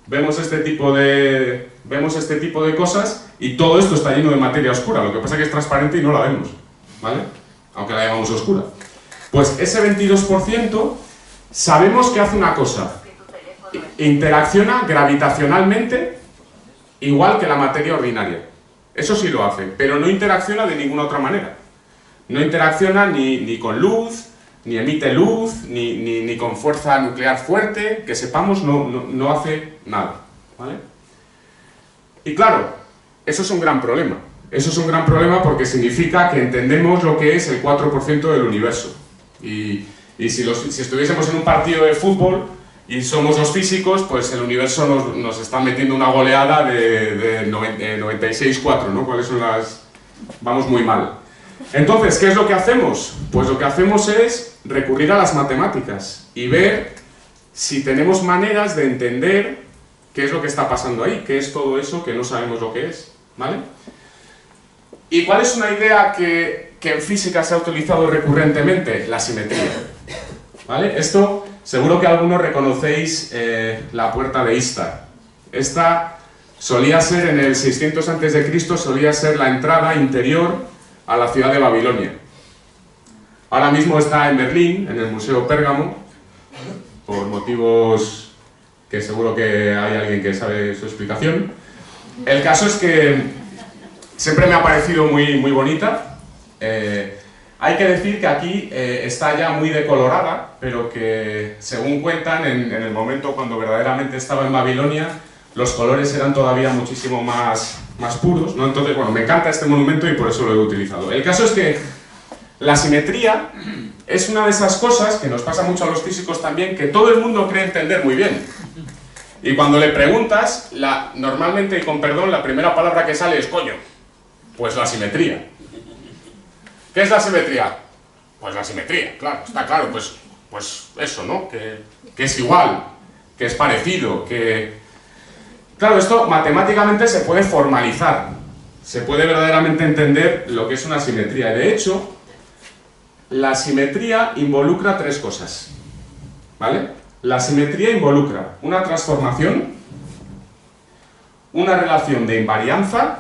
vemos este tipo de cosas y todo esto está lleno de materia oscura, lo que pasa es que es transparente y no la vemos, ¿vale? Aunque la llamamos oscura. Pues ese 22% sabemos que hace una cosa, interacciona gravitacionalmente igual que la materia ordinaria. Eso sí lo hace, pero no interacciona de ninguna otra manera. No interacciona ni con luz, ni emite luz, ni con fuerza nuclear fuerte, que sepamos, no hace nada, ¿vale? Y claro, eso es un gran problema. Eso es un gran problema porque significa que entendemos lo que es el 4% del universo. Y si estuviésemos en un partido de fútbol y somos los físicos, pues el universo nos está metiendo una goleada de 96-4, ¿no? ¿Cuáles son las...? Vamos muy mal. Entonces, ¿qué es lo que hacemos? Pues lo que hacemos es recurrir a las matemáticas y ver si tenemos maneras de entender qué es lo que está pasando ahí, qué es todo eso que no sabemos lo que es, ¿vale? ¿Y cuál es una idea que en física se ha utilizado recurrentemente? La simetría, ¿vale? Esto, seguro que algunos reconocéis la puerta de Istar. Esta solía ser, en el 600 a.C., solía ser la entrada interior a la ciudad de Babilonia. Ahora mismo está en Berlín, en el Museo Pérgamo, por motivos que seguro que hay alguien que sabe su explicación. El caso es que siempre me ha parecido muy bonita. Hay que decir que aquí está ya muy decolorada, pero que, según cuentan, en el momento cuando verdaderamente estaba en Babilonia, los colores eran todavía muchísimo más puros, ¿no? Entonces, bueno, me encanta este monumento y por eso lo he utilizado. El caso es que la simetría es una de esas cosas que nos pasa mucho a los físicos también, que todo el mundo cree entender muy bien. Y cuando le preguntas, normalmente, y con perdón, la primera palabra que sale es coño. Pues la simetría. ¿Qué es la simetría? Pues la simetría, claro, está claro, pues eso, ¿no? Que es igual, que es parecido, que... Claro, esto matemáticamente se puede formalizar, se puede verdaderamente entender lo que es una simetría. De hecho, la simetría involucra tres cosas, ¿vale? La simetría involucra una transformación, una relación de invarianza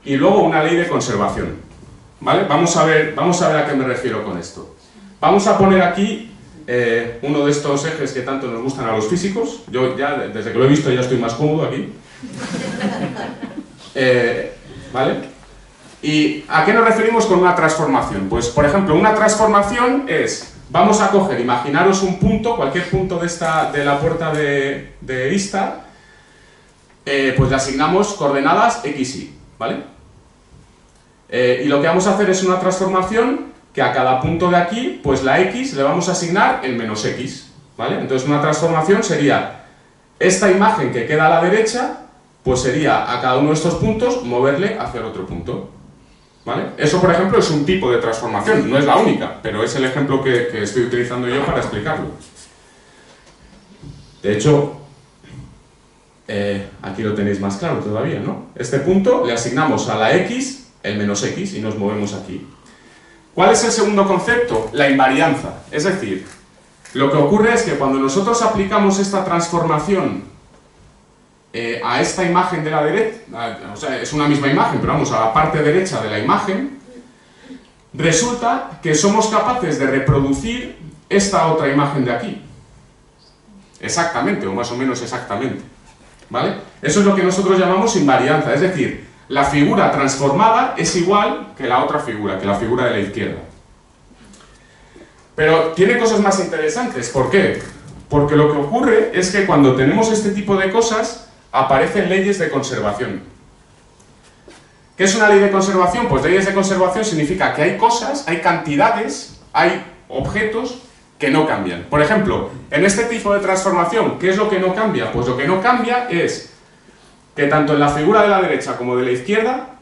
y luego una ley de conservación, ¿vale? Vamos a ver a qué me refiero con esto. Vamos a poner aquí uno de estos ejes que tanto nos gustan a los físicos. Yo ya, desde que lo he visto, ya estoy más cómodo aquí. ¿Vale? ¿Y a qué nos referimos con una transformación? Pues, por ejemplo, una transformación es, vamos a coger, imaginaros un punto, cualquier punto de la puerta de Istar, pues le asignamos coordenadas x, y, ¿vale? Y lo que vamos a hacer es una transformación que a cada punto de aquí, pues la x le vamos a asignar el menos x, ¿vale? Entonces una transformación sería esta imagen que queda a la derecha, pues sería a cada uno de estos puntos moverle hacia el otro punto, ¿vale? Eso, por ejemplo, es un tipo de transformación, no es la única, pero es el ejemplo que estoy utilizando yo para explicarlo. De hecho, aquí lo tenéis más claro todavía, ¿no? Este punto le asignamos a la x el menos x y nos movemos aquí. ¿Cuál es el segundo concepto? La invarianza. Es decir, lo que ocurre es que cuando nosotros aplicamos esta transformación a esta imagen de la derecha, o sea, es una misma imagen, pero vamos, a la parte derecha de la imagen, resulta que somos capaces de reproducir esta otra imagen de aquí. Exactamente, o más o menos exactamente. ¿Vale? Eso es lo que nosotros llamamos invarianza, es decir, la figura transformada es igual que la otra figura, que la figura de la izquierda. Pero tiene cosas más interesantes. ¿Por qué? Porque lo que ocurre es que cuando tenemos este tipo de cosas, aparecen leyes de conservación. ¿Qué es una ley de conservación? Pues leyes de conservación significa que hay cosas, hay cantidades, hay objetos que no cambian. Por ejemplo, en este tipo de transformación, ¿qué es lo que no cambia? Pues lo que no cambia es que tanto en la figura de la derecha como de la izquierda,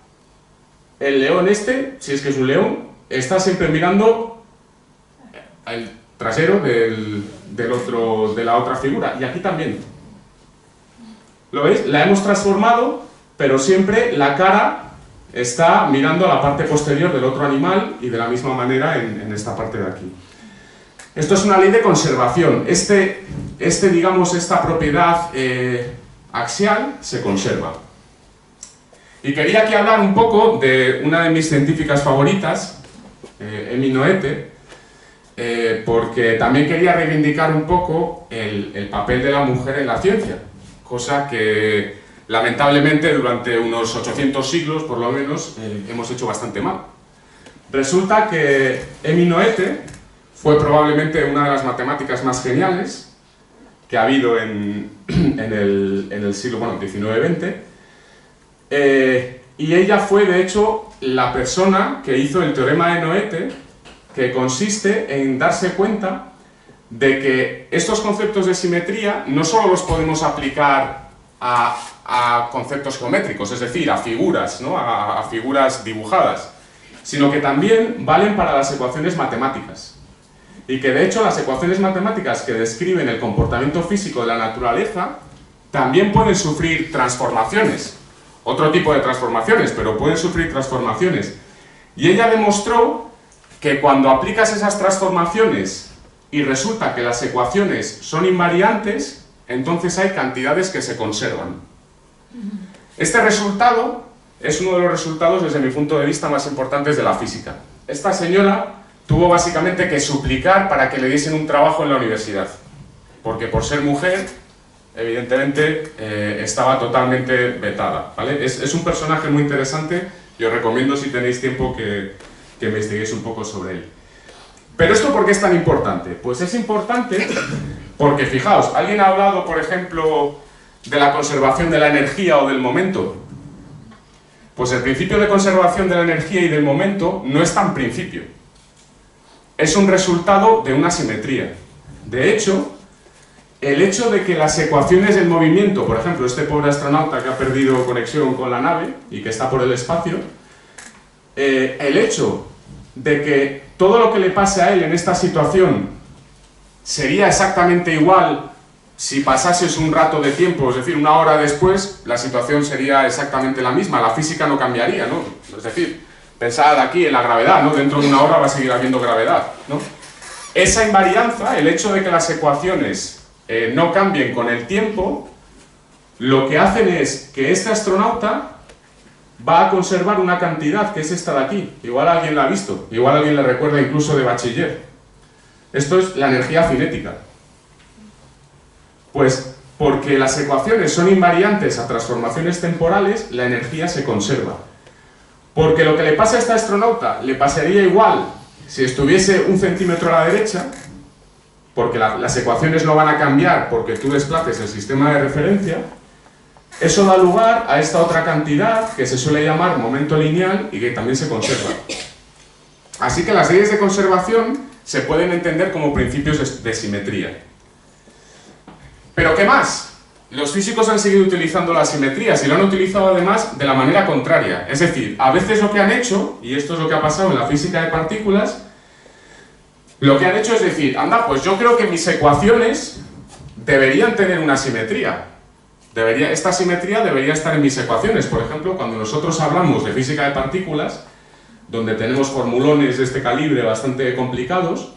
el león este, si es que es un león, está siempre mirando el trasero de la otra figura. Y aquí también. ¿Lo veis? La hemos transformado, pero siempre la cara está mirando a la parte posterior del otro animal y de la misma manera en esta parte de aquí. Esto es una ley de conservación. Digamos, esta propiedad axial se conserva. Y quería aquí hablar un poco de una de mis científicas favoritas, Emmy Noether, porque también quería reivindicar un poco el papel de la mujer en la ciencia, cosa que lamentablemente durante unos 800 siglos, por lo menos, hemos hecho bastante mal. Resulta que Emmy Noether fue probablemente una de las matemáticas más geniales que ha habido en el siglo XIX-XX, y ella fue, de hecho, la persona que hizo el teorema de Noether, que consiste en darse cuenta de que estos conceptos de simetría no solo los podemos aplicar a conceptos geométricos, es decir, a figuras, ¿no? a figuras dibujadas, sino que también valen para las ecuaciones matemáticas. Y que de hecho las ecuaciones matemáticas que describen el comportamiento físico de la naturaleza también pueden sufrir transformaciones, otro tipo de transformaciones, pero pueden sufrir transformaciones. Y ella demostró que cuando aplicas esas transformaciones y resulta que las ecuaciones son invariantes, entonces hay cantidades que se conservan. Este resultado es uno de los resultados, desde mi punto de vista, más importantes de la física. Esta señora tuvo básicamente que suplicar para que le diesen un trabajo en la universidad, porque por ser mujer, evidentemente, estaba totalmente vetada, ¿vale? Es un personaje muy interesante y os recomiendo, si tenéis tiempo, que investiguéis un poco sobre él. ¿Pero esto por qué es tan importante? Pues es importante porque, fijaos, ¿alguien ha hablado, por ejemplo, de la conservación de la energía o del momento? Pues el principio de conservación de la energía y del momento no es tan principio. Es un resultado de una simetría. De hecho, el hecho de que las ecuaciones del movimiento, por ejemplo, este pobre astronauta que ha perdido conexión con la nave y que está por el espacio, el hecho de que todo lo que le pase a él en esta situación sería exactamente igual si pasases un rato de tiempo, es decir, una hora después, la situación sería exactamente la misma, la física no cambiaría, ¿no? Es decir, pensad aquí en la gravedad, ¿no? Dentro de una hora va a seguir habiendo gravedad, ¿no? Esa invarianza, el hecho de que las ecuaciones no cambien con el tiempo, lo que hacen es que este astronauta va a conservar una cantidad que es esta de aquí. Igual alguien la ha visto, igual alguien le recuerda incluso de bachiller. Esto es la energía cinética. Pues porque las ecuaciones son invariantes a transformaciones temporales, la energía se conserva. Porque lo que le pasa a este astronauta le pasaría igual si estuviese 1 centímetro a la derecha, porque las ecuaciones no van a cambiar porque tú desplaces el sistema de referencia. Eso da lugar a esta otra cantidad que se suele llamar momento lineal y que también se conserva. Así que las leyes de conservación se pueden entender como principios de simetría. ¿Pero qué más? Los físicos han seguido utilizando las simetrías y lo han utilizado además de la manera contraria. Es decir, a veces lo que han hecho, y esto es lo que ha pasado en la física de partículas, lo que han hecho es decir, anda, pues yo creo que mis ecuaciones deberían tener una simetría. Esta simetría debería estar en mis ecuaciones. Por ejemplo, cuando nosotros hablamos de física de partículas, donde tenemos formulones de este calibre bastante complicados,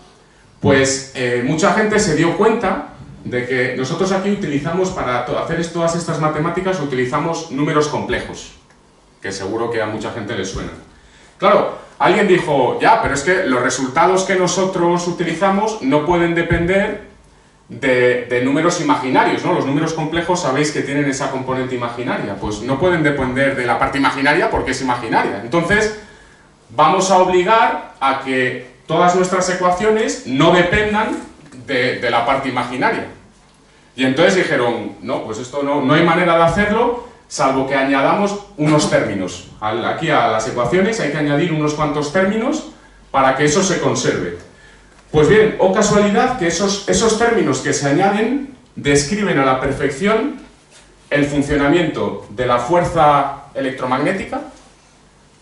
pues mucha gente se dio cuenta de que nosotros aquí utilizamos, para hacer todas estas matemáticas, utilizamos números complejos, que seguro que a mucha gente les suena. Claro, alguien dijo, ya, pero es que los resultados que nosotros utilizamos no pueden depender de números imaginarios, ¿no? Los números complejos sabéis que tienen esa componente imaginaria, pues no pueden depender de la parte imaginaria porque es imaginaria. Entonces, vamos a obligar a que todas nuestras ecuaciones no dependan de la parte imaginaria. Y entonces dijeron, no, pues esto no hay manera de hacerlo, salvo que añadamos unos términos. Aquí a las ecuaciones hay que añadir unos cuantos términos para que eso se conserve. Pues bien, oh casualidad que esos términos que se añaden describen a la perfección el funcionamiento de la fuerza electromagnética,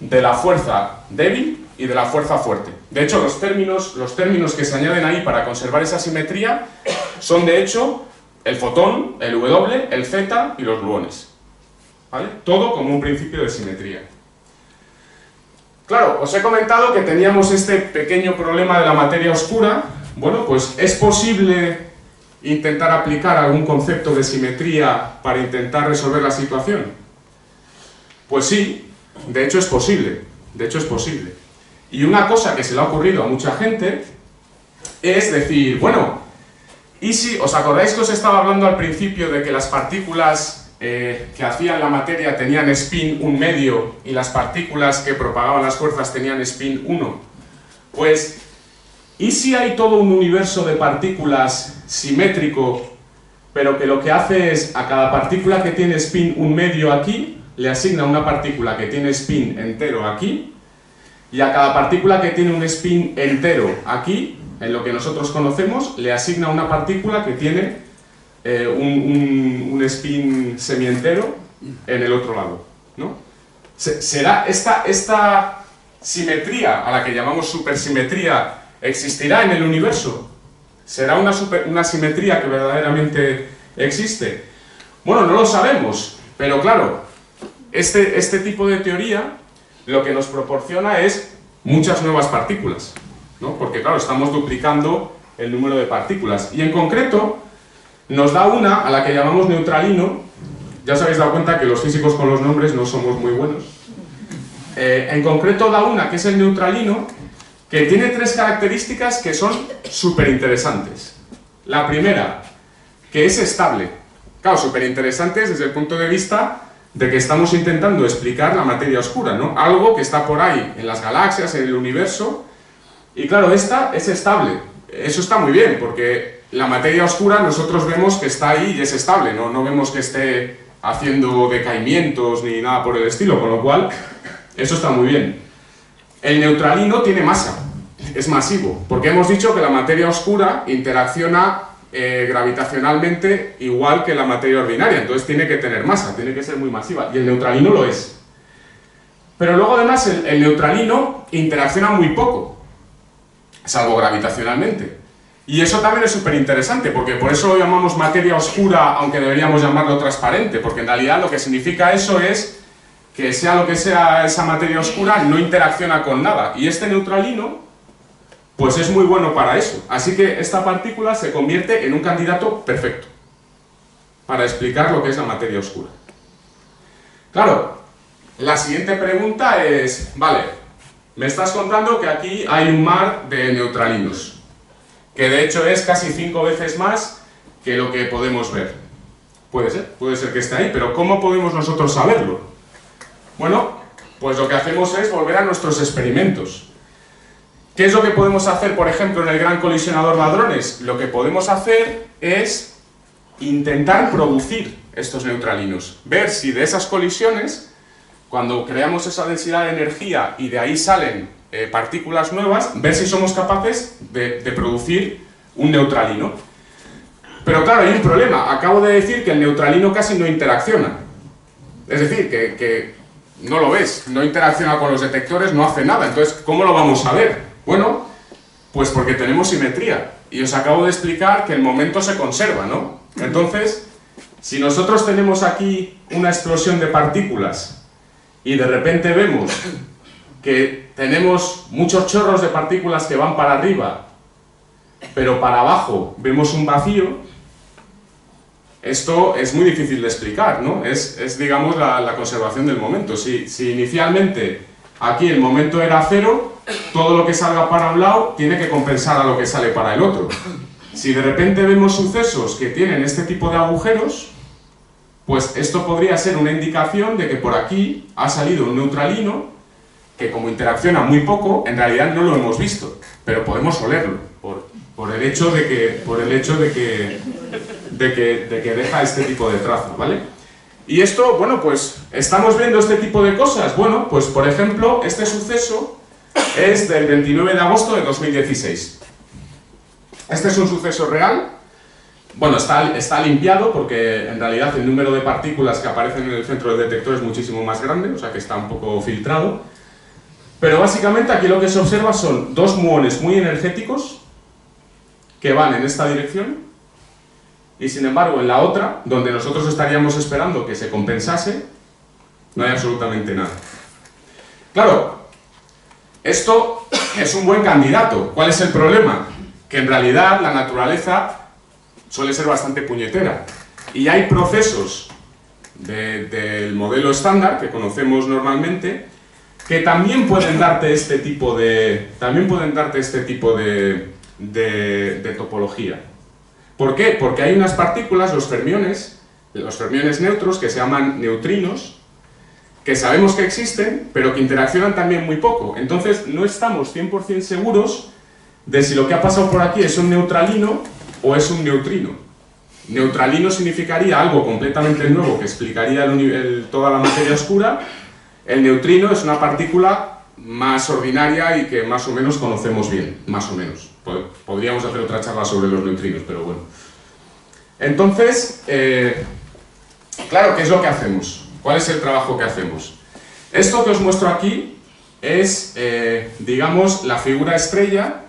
de la fuerza débil y de la fuerza fuerte. De hecho, los términos que se añaden ahí para conservar esa simetría son, de hecho, el fotón, el W, el Z y los gluones. ¿Vale? Todo como un principio de simetría. Claro, os he comentado que teníamos este pequeño problema de la materia oscura. Bueno, pues es posible intentar aplicar algún concepto de simetría para intentar resolver la situación. Pues sí, de hecho es posible. De hecho es posible. Y una cosa que se le ha ocurrido a mucha gente es decir, bueno, ¿y si os acordáis que os estaba hablando al principio de que las partículas que hacían la materia tenían spin 1 medio y las partículas que propagaban las fuerzas tenían spin 1? Pues, ¿y si hay todo un universo de partículas simétrico, pero que lo que hace es a cada partícula que tiene spin 1 medio aquí, le asigna una partícula que tiene spin entero aquí, y a cada partícula que tiene un spin entero aquí, en lo que nosotros conocemos, le asigna una partícula que tiene un spin semientero en el otro lado, ¿no? ¿Será esta simetría, a la que llamamos supersimetría, existirá en el universo? ¿Será una simetría que verdaderamente existe? Bueno, no lo sabemos, pero claro, este tipo de teoría lo que nos proporciona es muchas nuevas partículas, ¿no? Porque claro, estamos duplicando el número de partículas, y en concreto nos da una a la que llamamos neutralino. Ya os habéis dado cuenta que los físicos con los nombres no somos muy buenos. En concreto da una que es el neutralino, que tiene tres características que son súper interesantes. La primera, que es estable. Claro, súper interesantes desde el punto de vista de que estamos intentando explicar la materia oscura, ¿no? Algo que está por ahí en las galaxias, en el universo, y claro, esta es estable. Eso está muy bien, porque la materia oscura nosotros vemos que está ahí y es estable, no vemos que esté haciendo decaimientos ni nada por el estilo, con lo cual eso está muy bien. El neutralino tiene masa, es masivo, porque hemos dicho que la materia oscura interacciona gravitacionalmente igual que la materia ordinaria, entonces tiene que tener masa, tiene que ser muy masiva, y el neutralino lo es. Pero luego además el neutralino interacciona muy poco, salvo gravitacionalmente. Y eso también es súper interesante, porque por eso lo llamamos materia oscura, aunque deberíamos llamarlo transparente, porque en realidad lo que significa eso es que sea lo que sea esa materia oscura, no interacciona con nada. Y este neutralino, pues es muy bueno para eso. Así que esta partícula se convierte en un candidato perfecto para explicar lo que es la materia oscura. Claro, la siguiente pregunta es, vale, me estás contando que aquí hay un mar de neutralinos, que de hecho es casi 5 veces más que lo que podemos ver. Puede ser que esté ahí, pero ¿cómo podemos nosotros saberlo? Bueno, pues lo que hacemos es volver a nuestros experimentos. ¿Qué es lo que podemos hacer, por ejemplo, en el Gran Colisionador de Hadrones? Lo que podemos hacer es intentar producir estos neutralinos, ver si de esas colisiones, cuando creamos esa densidad de energía y de ahí salen partículas nuevas, ver si somos capaces de producir un neutralino. Pero claro, hay un problema. Acabo de decir que el neutralino casi no interacciona. Es decir, que no lo ves, no interacciona con los detectores, no hace nada. Entonces, ¿cómo lo vamos a ver? Bueno, pues porque tenemos simetría. Y os acabo de explicar que el momento se conserva, ¿no? Entonces, si nosotros tenemos aquí una explosión de partículas y de repente vemos que tenemos muchos chorros de partículas que van para arriba, pero para abajo vemos un vacío, esto es muy difícil de explicar, ¿no? Es digamos, la conservación del momento. Si inicialmente aquí el momento era 0, todo lo que salga para un lado tiene que compensar a lo que sale para el otro. Si de repente vemos sucesos que tienen este tipo de agujeros, pues esto podría ser una indicación de que por aquí ha salido un neutralino que, como interacciona muy poco, en realidad no lo hemos visto, pero podemos olerlo por el hecho de que deja este tipo de trazo, ¿vale? Y esto, bueno, pues estamos viendo este tipo de cosas. Bueno, pues por ejemplo, este suceso es del 29 de agosto de 2016. Este es un suceso real. Bueno, está limpiado porque en realidad el número de partículas que aparecen en el centro del detector es muchísimo más grande, o sea que está un poco filtrado. Pero básicamente aquí lo que se observa son dos muones muy energéticos que van en esta dirección y sin embargo en la otra, donde nosotros estaríamos esperando que se compensase, no hay absolutamente nada. Claro, esto es un buen candidato. ¿Cuál es el problema? Que en realidad la naturaleza suele ser bastante puñetera. Y hay procesos del modelo estándar que conocemos normalmente que también pueden darte este tipo de topología. ¿Por qué? Porque hay unas partículas, los fermiones neutros, que se llaman neutrinos, que sabemos que existen, pero que interaccionan también muy poco. Entonces no estamos 100% seguros de si lo que ha pasado por aquí es un neutralino o es un neutrino. Neutralino significaría algo completamente nuevo que explicaría toda la materia oscura. El neutrino es una partícula más ordinaria y que más o menos conocemos bien, más o menos. Podríamos hacer otra charla sobre los neutrinos, pero bueno. Entonces, claro, ¿qué es lo que hacemos? ¿Cuál es el trabajo que hacemos? Esto que os muestro aquí es, digamos, la figura estrella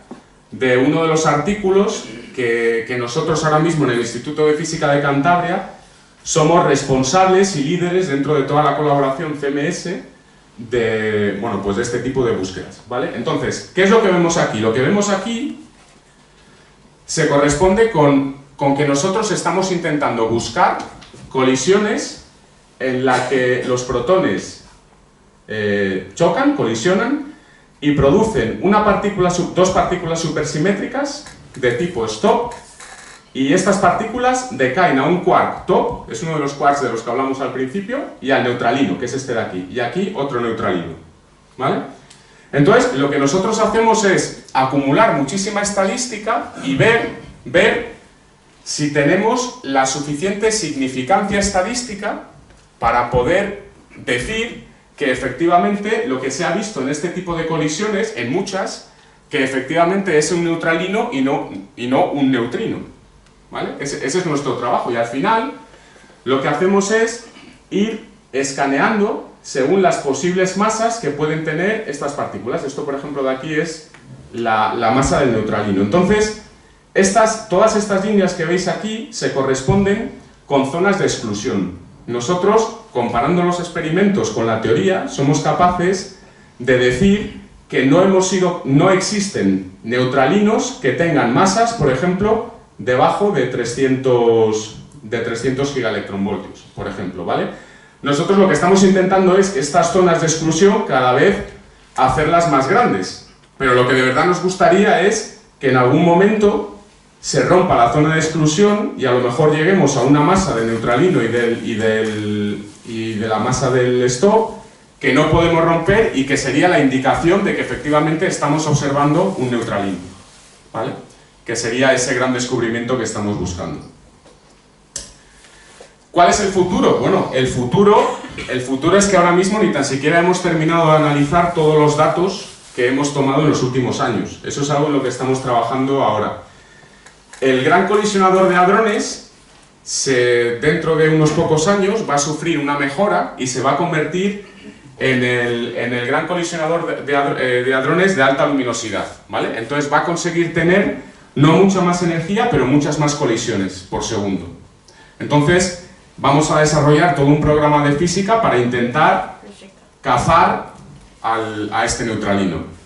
de uno de los artículos que nosotros ahora mismo en el Instituto de Física de Cantabria somos responsables y líderes dentro de toda la colaboración CMS de, bueno, pues de este tipo de búsquedas, ¿vale? Entonces, ¿qué es lo que vemos aquí? Lo que vemos aquí se corresponde con que nosotros estamos intentando buscar colisiones en las que los protones chocan, colisionan y producen dos partículas supersimétricas de tipo stop, y estas partículas decaen a un quark top, es uno de los quarks de los que hablamos al principio, y al neutralino, que es este de aquí, y aquí otro neutralino, ¿vale? Entonces, lo que nosotros hacemos es acumular muchísima estadística y ver si tenemos la suficiente significancia estadística para poder decir que efectivamente lo que se ha visto en este tipo de colisiones, en muchas, que efectivamente es un neutralino y no un neutrino, ¿vale? Ese es nuestro trabajo, y al final lo que hacemos es ir escaneando según las posibles masas que pueden tener estas partículas. Esto, por ejemplo, de aquí es la masa del neutralino. Entonces, todas estas líneas que veis aquí se corresponden con zonas de exclusión. Nosotros, comparando los experimentos con la teoría, somos capaces de decir que no existen neutralinos que tengan masas, por ejemplo, debajo de 300 gigaelectronvoltios, por ejemplo, ¿vale? Nosotros lo que estamos intentando es estas zonas de exclusión cada vez hacerlas más grandes, pero lo que de verdad nos gustaría es que en algún momento se rompa la zona de exclusión y a lo mejor lleguemos a una masa de neutralino y de la masa del stop que no podemos romper y que sería la indicación de que efectivamente estamos observando un neutralino, ¿vale? Que sería ese gran descubrimiento que estamos buscando. ¿Cuál es el futuro? Bueno, el futuro es que ahora mismo ni tan siquiera hemos terminado de analizar todos los datos que hemos tomado en los últimos años. Eso es algo en lo que estamos trabajando ahora. El gran colisionador de hadrones, dentro de unos pocos años, va a sufrir una mejora y se va a convertir en el gran colisionador de hadrones de alta luminosidad, ¿vale? Entonces va a conseguir tener no mucha más energía, pero muchas más colisiones por segundo. Entonces vamos a desarrollar todo un programa de física para intentar cazar a este neutralino.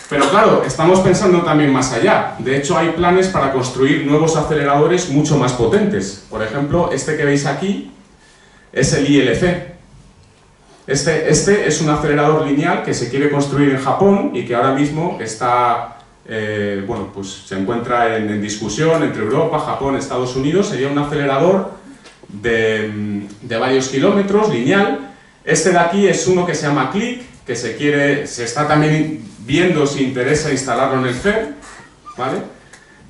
Pero claro, estamos pensando también más allá. De hecho, hay planes para construir nuevos aceleradores mucho más potentes. Por ejemplo, este que veis aquí es el ILC. Este es un acelerador lineal que se quiere construir en Japón y que ahora mismo está, bueno, pues se encuentra en discusión entre Europa, Japón, Estados Unidos. Sería un acelerador de varios kilómetros, lineal. Este de aquí es uno que se llama CLIC, que se está también viendo si interesa instalarlo en el FER, ¿vale?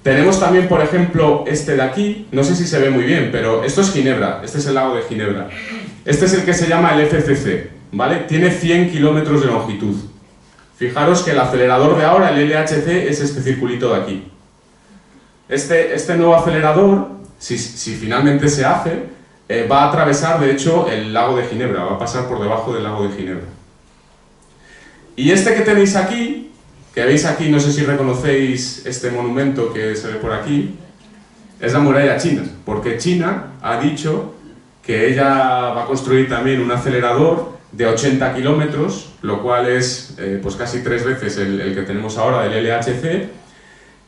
Tenemos también, por ejemplo, este de aquí, no sé si se ve muy bien, pero esto es Ginebra, este es el lago de Ginebra. Este es el que se llama el FCC, ¿vale? Tiene 100 kilómetros de longitud. Fijaros que el acelerador de ahora, el LHC, es este circulito de aquí. Este nuevo acelerador, si finalmente se hace, va a atravesar, de hecho, el lago de Ginebra, va a pasar por debajo del lago de Ginebra. Y este que tenéis aquí, que veis aquí, no sé si reconocéis este monumento que se ve por aquí, es la muralla china, porque China ha dicho que ella va a construir también un acelerador de 80 kilómetros, lo cual es pues casi 3 veces el que tenemos ahora del LHC,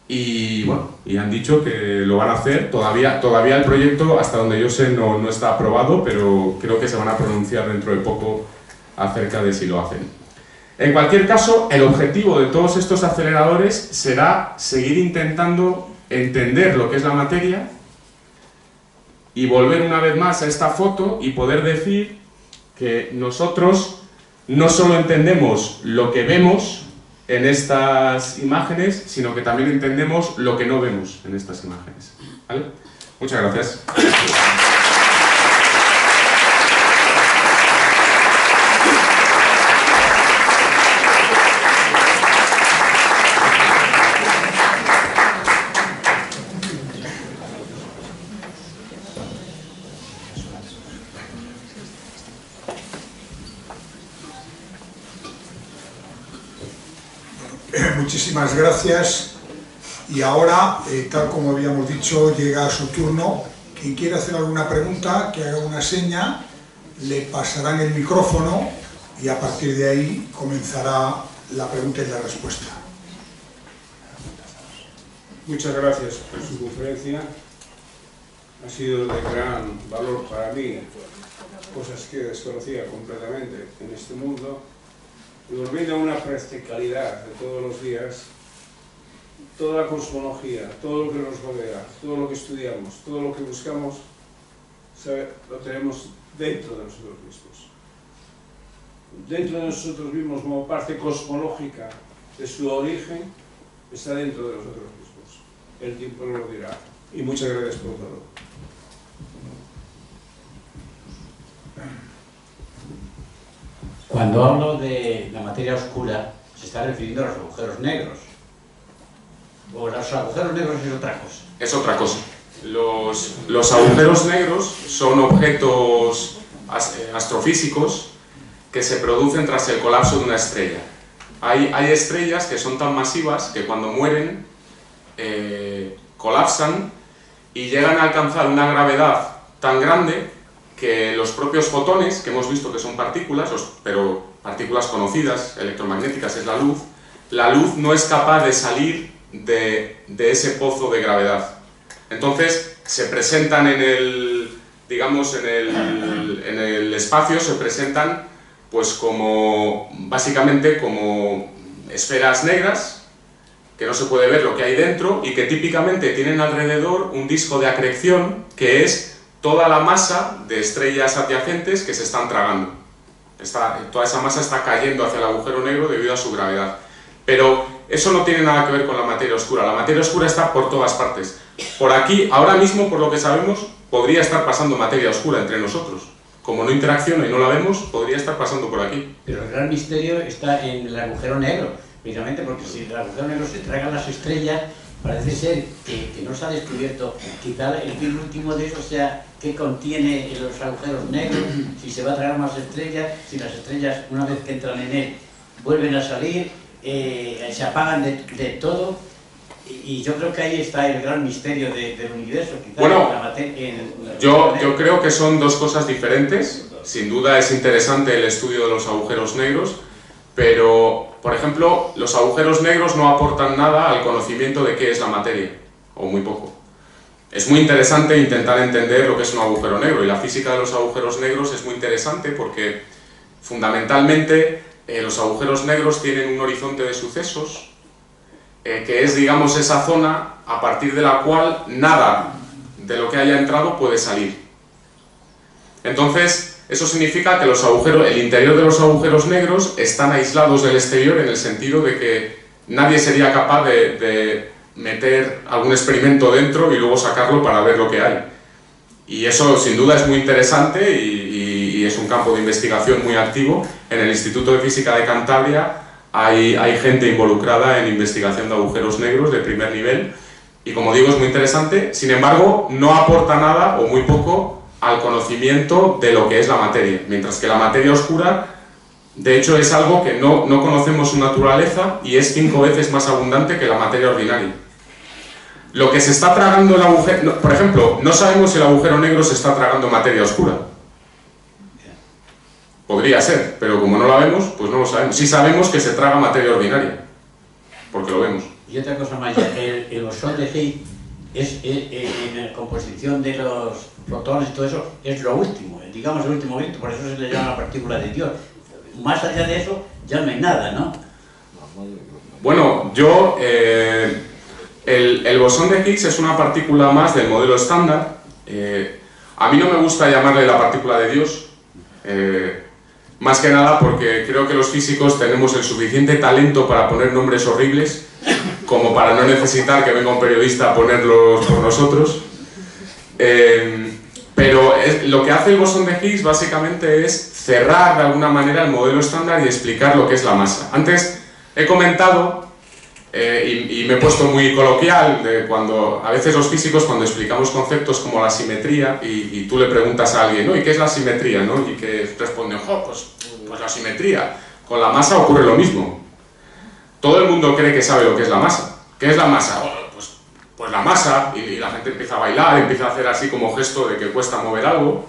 y bueno, y han dicho que lo van a hacer. Todavía el proyecto, hasta donde yo sé, no está aprobado, pero creo que se van a pronunciar dentro de poco acerca de si lo hacen. En cualquier caso, el objetivo de todos estos aceleradores será seguir intentando entender lo que es la materia y volver una vez más a esta foto y poder decir que nosotros no solo entendemos lo que vemos en estas imágenes, sino que también entendemos lo que no vemos en estas imágenes. ¿Vale? Muchas gracias. Muchísimas gracias. Y ahora, tal como habíamos dicho, llega su turno. Quien quiera hacer alguna pregunta, que haga una seña, le pasarán el micrófono y a partir de ahí comenzará la pregunta y la respuesta. Muchas gracias por su conferencia. Ha sido de gran valor para mí, cosas que desconocía completamente en este mundo. Y volviendo a una practicalidad de todos los días, toda la cosmología, todo lo que nos rodea, todo lo que estudiamos, todo lo que buscamos, lo tenemos dentro de nosotros mismos. Dentro de nosotros mismos, como parte cosmológica de su origen, está dentro de nosotros mismos. El tiempo nos lo dirá. Y muchas gracias por todo. Cuando hablo de la materia oscura, se está refiriendo a los agujeros negros. O los agujeros negros es otra cosa. Es otra cosa. Los agujeros negros son objetos astrofísicos que se producen tras el colapso de una estrella. Hay estrellas que son tan masivas que cuando mueren colapsan y llegan a alcanzar una gravedad tan grande que los propios fotones, que hemos visto que son partículas, pero partículas conocidas, electromagnéticas, es la luz no es capaz de salir de ese pozo de gravedad. Entonces se presentan en el espacio, se presentan pues básicamente como esferas negras, que no se puede ver lo que hay dentro y que típicamente tienen alrededor un disco de acreción que es toda la masa de estrellas adyacentes que se están tragando. Toda esa masa está cayendo hacia el agujero negro debido a su gravedad. Pero eso no tiene nada que ver con la materia oscura. La materia oscura está por todas partes. Por aquí, ahora mismo, por lo que sabemos, podría estar pasando materia oscura entre nosotros. Como no interacciona y no la vemos, podría estar pasando por aquí. Pero el gran misterio está en el agujero negro, precisamente porque si el agujero negro se traga las estrellas, parece ser que no se ha descubierto. Quizá el fin último de eso sea qué contiene los agujeros negros, si se va a tragar más estrellas, si las estrellas, una vez que entran en él, vuelven a salir, se apagan de todo. Y yo creo que ahí está el gran misterio del universo. Quizá bueno, yo creo que son dos cosas diferentes. Sin duda es interesante el estudio de los agujeros negros, pero, por ejemplo, los agujeros negros no aportan nada al conocimiento de qué es la materia, o muy poco. Es muy interesante intentar entender lo que es un agujero negro, y la física de los agujeros negros es muy interesante porque Fundamentalmente, los agujeros negros tienen un horizonte de sucesos, que es, digamos, esa zona a partir de la cual nada de lo que haya entrado puede salir. Entonces, eso significa que el interior de los agujeros negros están aislados del exterior, en el sentido de que nadie sería capaz de meter algún experimento dentro y luego sacarlo para ver lo que hay. Y eso sin duda es muy interesante y es un campo de investigación muy activo. En el Instituto de Física de Cantabria hay gente involucrada en investigación de agujeros negros de primer nivel y, como digo, es muy interesante. Sin embargo, no aporta nada o muy poco al conocimiento de lo que es la materia, mientras que la materia oscura, de hecho, es algo que no conocemos su naturaleza y es 5 veces más abundante que la materia ordinaria. Lo que se está tragando el agujero... por ejemplo, no sabemos si el agujero negro se está tragando materia oscura. Podría ser, pero como no la vemos, pues no lo sabemos. Sí sabemos que se traga materia ordinaria, porque lo vemos. Y otra cosa más, el bosón de Higgs en la composición de los protones y todo eso es lo último, digamos el último grito, por eso se le llama la partícula de Dios. Más allá de eso ya no hay nada, ¿no? Bueno, el bosón de Higgs es una partícula más del modelo estándar. A mí no me gusta llamarle la partícula de Dios, más que nada porque creo que los físicos tenemos el suficiente talento para poner nombres horribles como para no necesitar que venga un periodista a ponerlos por nosotros. Pero lo que hace el bosón de Higgs básicamente es cerrar de alguna manera el modelo estándar y explicar lo que es la masa. Antes he comentado, y me he puesto muy coloquial, de cuando a veces los físicos, cuando explicamos conceptos como la simetría, y tú le preguntas a alguien, ¿no? ¿Y qué es la simetría? ¿No? Y que responde, pues la simetría. Con la masa ocurre lo mismo. Todo el mundo cree que sabe lo que es la masa. ¿Qué es la masa? Pues la masa, y la gente empieza a bailar, empieza a hacer así como gesto de que cuesta mover algo.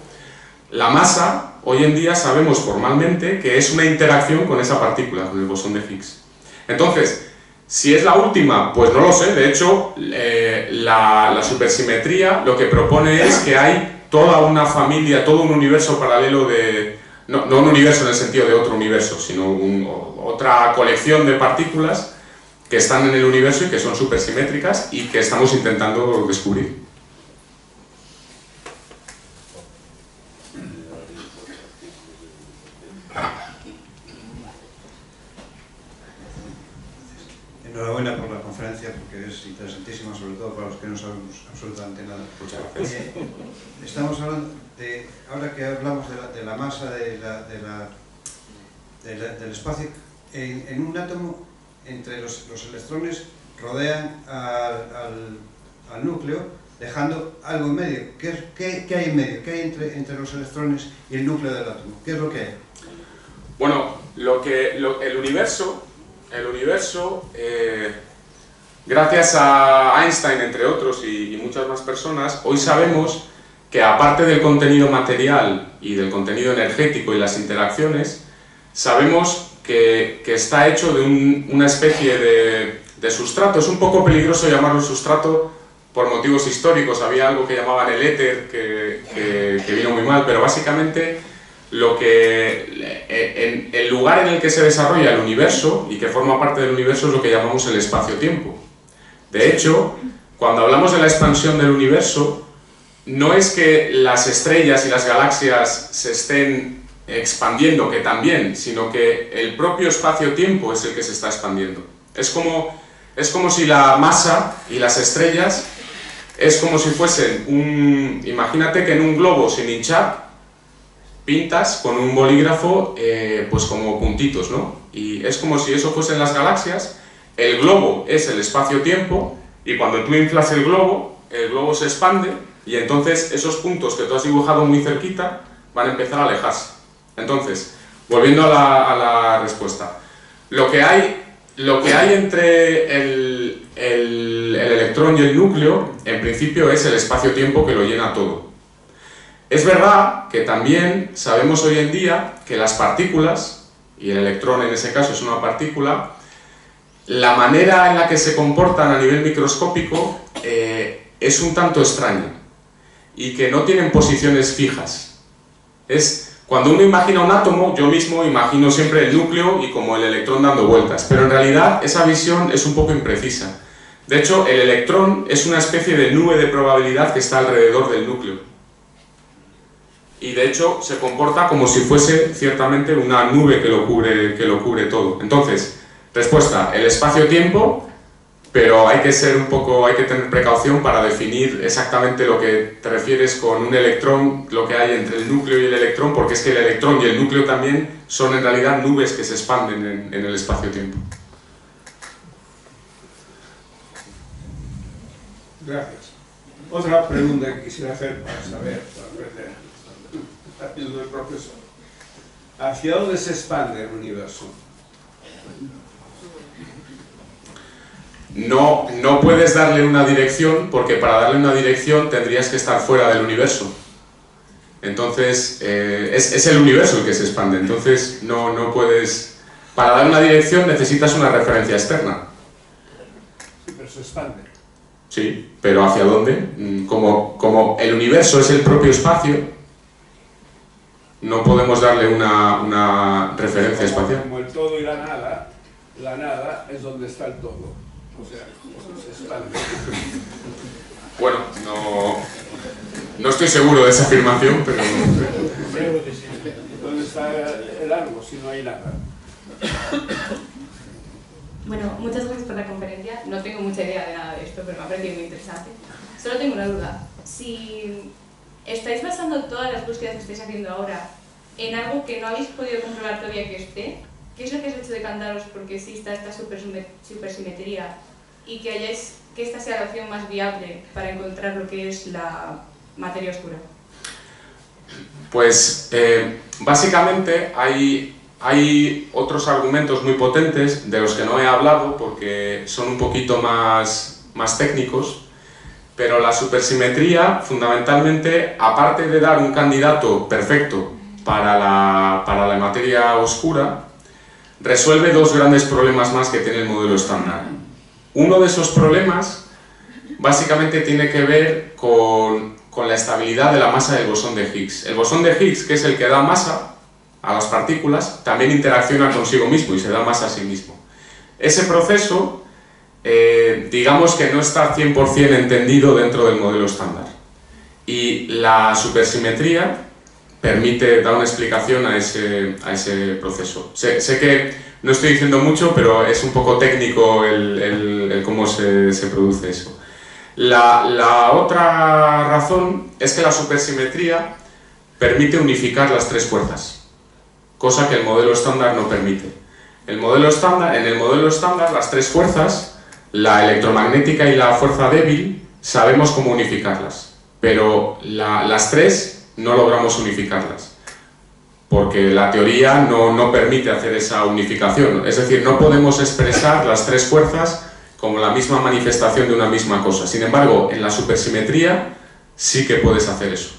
La masa, hoy en día sabemos formalmente que es una interacción con esa partícula, con el bosón de Higgs. Entonces, si es la última, pues no lo sé. De hecho, la supersimetría lo que propone es que hay toda una familia, todo un universo paralelo de... No un universo en el sentido de otro universo, sino otra colección de partículas que están en el universo y que son supersimétricas y que estamos intentando descubrir. Enhorabuena por la conferencia, porque es interesantísima, sobre todo para los que no sabemos absolutamente nada. Muchas gracias. Estamos hablando de, ahora que hablamos de la masa del espacio, en un átomo, entre los electrones rodean al núcleo, dejando algo en medio. ¿Qué hay en medio? ¿Qué hay entre los electrones y el núcleo del átomo? ¿Qué es lo que hay? Bueno, el universo, gracias a Einstein, entre otros, y muchas más personas, hoy sabemos que, aparte del contenido material y del contenido energético y las interacciones, sabemos que está hecho de una especie de sustrato. Es un poco peligroso llamarlo sustrato por motivos históricos. Había algo que llamaban el éter, que vino muy mal, pero básicamente el lugar en el que se desarrolla el universo y que forma parte del universo es lo que llamamos el espacio-tiempo. De hecho, cuando hablamos de la expansión del universo, no es que las estrellas y las galaxias se estén expandiendo, que también, sino que el propio espacio-tiempo es el que se está expandiendo. Es como si la masa y las estrellas es como si fuesen imagínate que en un globo sin hinchar pintas con un bolígrafo pues como puntitos, ¿no? Y es como si eso fuesen las galaxias. El globo es el espacio-tiempo y cuando tú inflas el globo se expande y entonces esos puntos que tú has dibujado muy cerquita van a empezar a alejarse. Entonces, volviendo a la respuesta, lo que hay entre el electrón y el núcleo, en principio, es el espacio-tiempo que lo llena todo. Es verdad que también sabemos hoy en día que las partículas, y el electrón en ese caso es una partícula, la manera en la que se comportan a nivel microscópico es un tanto extraña y que no tienen posiciones fijas. Cuando uno imagina un átomo, yo mismo imagino siempre el núcleo y como el electrón dando vueltas, pero en realidad esa visión es un poco imprecisa. De hecho, el electrón es una especie de nube de probabilidad que está alrededor del núcleo. Y de hecho se comporta como si fuese ciertamente una nube que lo cubre todo. Entonces, respuesta, el espacio-tiempo, pero hay que tener precaución para definir exactamente lo que te refieres con un electrón, lo que hay entre el núcleo y el electrón, porque es que el electrón y el núcleo también son en realidad nubes que se expanden en el espacio-tiempo. Gracias. Otra pregunta que quisiera hacer para saber, para aprender, ayudo del profesor. ¿Hacia dónde se expande el universo? No puedes darle una dirección, porque para darle una dirección tendrías que estar fuera del universo. Entonces, es el universo el que se expande, entonces no puedes... Para dar una dirección necesitas una referencia externa. Sí, pero se expande. Sí, pero ¿hacia dónde? Como el universo es el propio espacio, no podemos darle una referencia espacial. Como el todo y la nada es donde está el todo. O sea, se expande. Bueno, no estoy seguro de esa afirmación, pero... ¿Dónde está el algo si no hay nada? Bueno, muchas gracias por la conferencia. No tengo mucha idea de nada de esto, pero me ha parecido muy interesante. Solo tengo una duda. Si estáis basando todas las búsquedas que estáis haciendo ahora en algo que no habéis podido comprobar todavía que esté, ¿qué es lo que has hecho decantaros porque exista esta supersimetría y que esta sea la opción más viable para encontrar lo que es la materia oscura? Pues básicamente hay otros argumentos muy potentes de los que no he hablado porque son un poquito más técnicos, pero la supersimetría fundamentalmente, aparte de dar un candidato perfecto para la materia oscura, resuelve dos grandes problemas más que tiene el modelo estándar. Uno de esos problemas básicamente tiene que ver con la estabilidad de la masa del bosón de Higgs. El bosón de Higgs, que es el que da masa a las partículas, también interacciona consigo mismo y se da masa a sí mismo. Ese proceso, digamos que no está 100% entendido dentro del modelo estándar. Y la supersimetría dar una explicación a ese proceso. Sé que no estoy diciendo mucho, pero es un poco técnico el cómo se produce eso. La otra razón es que la supersimetría permite unificar las tres fuerzas, cosa que el modelo estándar no permite. En el modelo estándar, las tres fuerzas, la electromagnética y la fuerza débil, sabemos cómo unificarlas, pero las tres no logramos unificarlas, porque la teoría no permite hacer esa unificación. Es decir, no podemos expresar las tres fuerzas como la misma manifestación de una misma cosa. Sin embargo, en la supersimetría sí que puedes hacer eso.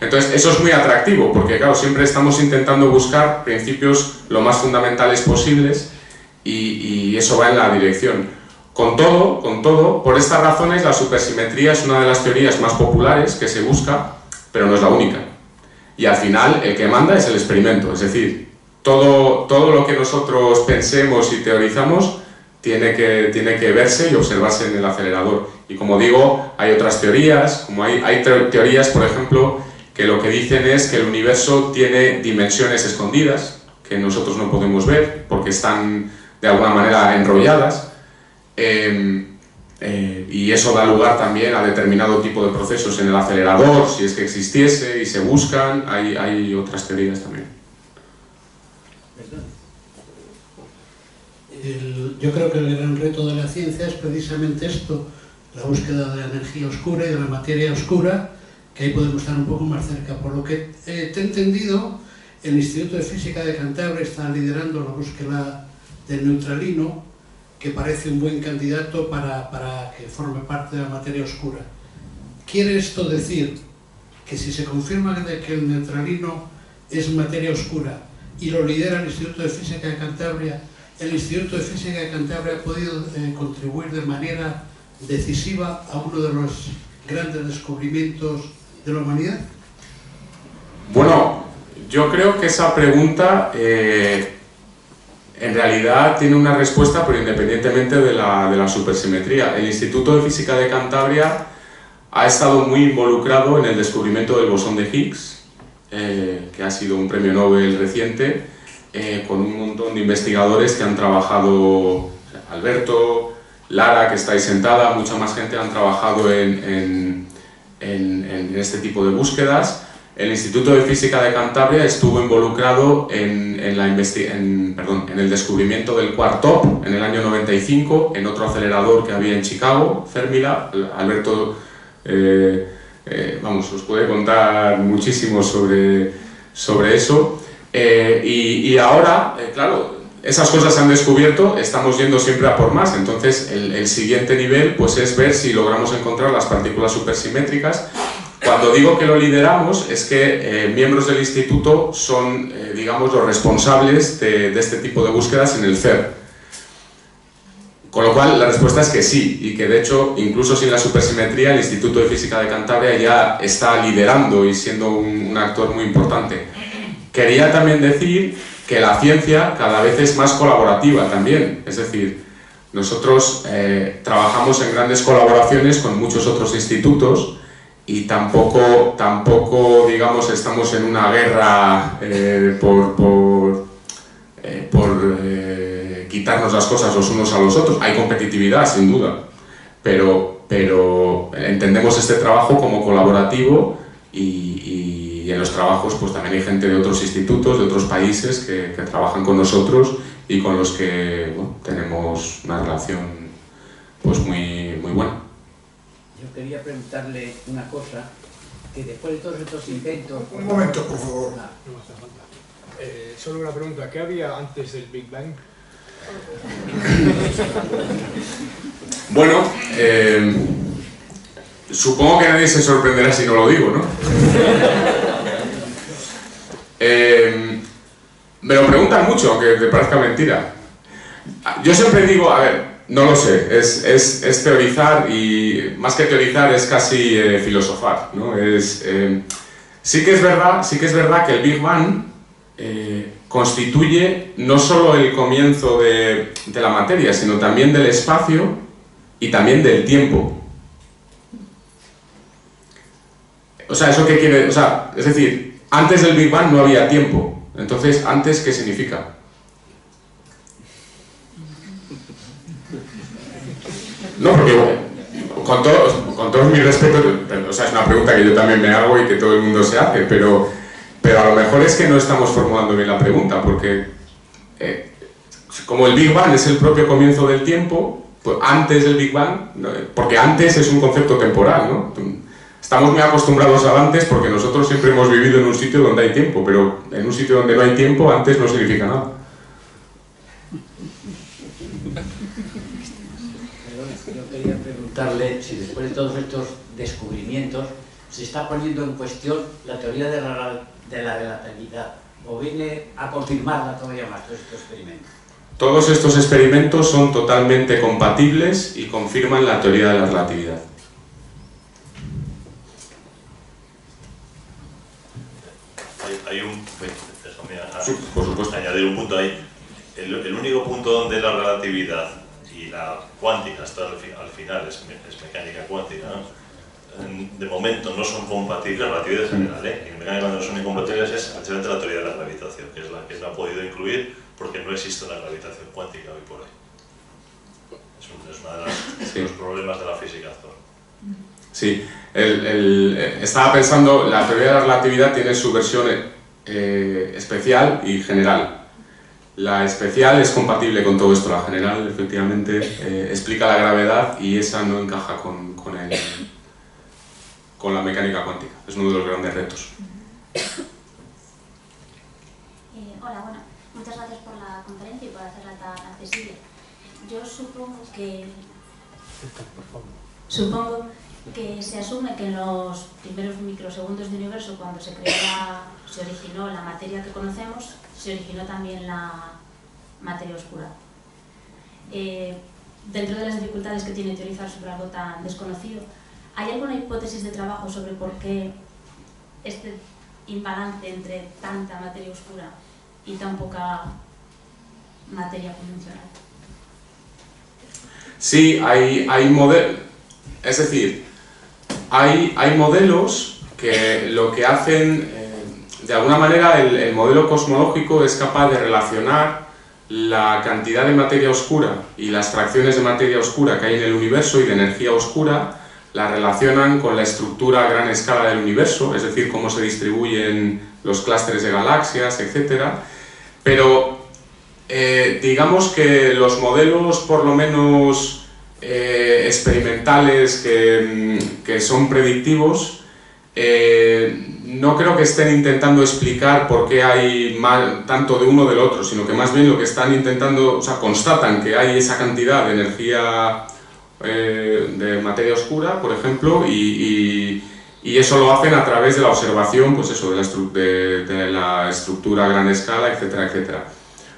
Entonces, eso es muy atractivo, porque claro, siempre estamos intentando buscar principios lo más fundamentales posibles y eso va en la dirección. Con todo, por estas razones, la supersimetría es una de las teorías más populares que se busca, pero no es la única. Y al final, el que manda es el experimento, es decir, todo lo que nosotros pensemos y teorizamos tiene que verse y observarse en el acelerador. Y como digo, hay otras teorías, como hay teorías, por ejemplo, que lo que dicen es que el universo tiene dimensiones escondidas, que nosotros no podemos ver, porque están de alguna manera enrolladas, y eso da lugar también a determinado tipo de procesos en el acelerador, si es que existiese, y se buscan, hay otras teorías también. Yo creo que el gran reto de la ciencia es precisamente esto, la búsqueda de la energía oscura y de la materia oscura, que ahí podemos estar un poco más cerca. Por lo que te he entendido, el Instituto de Física de Cantabria está liderando la búsqueda del neutralino, que parece un buen candidato para que forme parte de la materia oscura. ¿Quiere esto decir que si se confirma que el neutralino es materia oscura y lo lidera el Instituto de Física de Cantabria, el Instituto de Física de Cantabria ha podido contribuir de manera decisiva a uno de los grandes descubrimientos de la humanidad? Bueno, Yo creo que esa pregunta en realidad tiene una respuesta, pero independientemente de la supersimetría. El Instituto de Física de Cantabria ha estado muy involucrado en el descubrimiento del bosón de Higgs, que ha sido un premio Nobel reciente, con un montón de investigadores que han trabajado, Alberto, Lara, que estáis sentada, mucha más gente han trabajado en este tipo de búsquedas. El Instituto de Física de Cantabria estuvo involucrado en el descubrimiento del Quark-Top en el año 95, en otro acelerador que había en Chicago, Fermilab. Alberto os puede contar muchísimo sobre eso. Y ahora, claro, esas cosas se han descubierto, estamos yendo siempre a por más. Entonces el siguiente nivel pues, es ver si logramos encontrar las partículas supersimétricas. Cuando digo que lo lideramos es que miembros del instituto son, digamos, los responsables de este tipo de búsquedas en el CERN. Con lo cual la respuesta es que sí, y que de hecho, incluso sin la supersimetría, el Instituto de Física de Cantabria ya está liderando y siendo un actor muy importante. Quería también decir que la ciencia cada vez es más colaborativa también, es decir, nosotros trabajamos en grandes colaboraciones con muchos otros institutos y tampoco digamos, estamos en una guerra por quitarnos las cosas los unos a los otros. Hay competitividad, sin duda, pero entendemos este trabajo como colaborativo y en los trabajos pues también hay gente de otros institutos, de otros países que trabajan con nosotros y con los que tenemos una relación pues muy buena. Yo quería preguntarle una cosa, que después de todos estos inventos... Un momento, por favor. Solo una pregunta, ¿qué había antes del Big Bang? Bueno, supongo que nadie se sorprenderá si no lo digo, ¿no? Me lo preguntan mucho, aunque te parezca mentira. Yo siempre digo, a ver, no lo sé, es teorizar y más que teorizar es casi filosofar, ¿no? Sí que es verdad que el Big Bang constituye no solo el comienzo de la materia, sino también del espacio y también del tiempo. O sea, ¿eso qué quiere? O sea, es decir, antes del Big Bang no había tiempo. Entonces, ¿antes qué significa? No, porque con todos mis respetos, o sea, es una pregunta que yo también me hago y que todo el mundo se hace, pero a lo mejor es que no estamos formulando bien la pregunta, porque como el Big Bang es el propio comienzo del tiempo, pues antes del Big Bang, porque antes es un concepto temporal, ¿no? Estamos muy acostumbrados al antes porque nosotros siempre hemos vivido en un sitio donde hay tiempo, pero en un sitio donde no hay tiempo, antes no significa nada. Yo quería preguntarle si después de todos estos descubrimientos se está poniendo en cuestión la teoría de la relatividad, o viene a confirmarla todavía más todos estos experimentos. Todos estos experimentos son totalmente compatibles y confirman la teoría de la relatividad. Hay un... Sí, por supuesto. Añadir un punto ahí. El único punto donde la relatividad y la cuántica, hasta al final es mecánica cuántica, ¿no? De momento no son compatibles, la relatividad en general, y en mecánica cuando no son incompatibles es precisamente la teoría de la gravitación, que es la que no ha podido incluir porque no existe una gravitación cuántica hoy por hoy. Es uno de los problemas de la física actual. Sí, estaba pensando, la teoría de la relatividad tiene su versión especial y general. La especial es compatible con todo esto, la general efectivamente explica la gravedad y esa no encaja con la mecánica cuántica, es uno de los grandes retos. Hola, bueno, muchas gracias por la conferencia y por hacerla tan accesible. Yo supongo que se asume que en los primeros microsegundos de universo, cuando se originó la materia que conocemos, se originó también la materia oscura. Dentro de las dificultades que tiene teorizar sobre algo tan desconocido, ¿hay alguna hipótesis de trabajo sobre por qué este imbalance entre tanta materia oscura y tan poca materia convencional? Sí, hay modelos, es decir, hay modelos que lo que hacen, de alguna manera el modelo cosmológico es capaz de relacionar la cantidad de materia oscura y las fracciones de materia oscura que hay en el universo y de energía oscura, la relacionan con la estructura a gran escala del universo, es decir, cómo se distribuyen los clústeres de galaxias, etc. Pero digamos que los modelos, por lo menos experimentales, que son predictivos, no creo que estén intentando explicar por qué hay tanto de uno o del otro, sino que más bien lo que están intentando, o sea, constatan que hay esa cantidad de energía de materia oscura, por ejemplo, y eso lo hacen a través de la observación, pues eso, de la estructura a gran escala, etcétera, etcétera.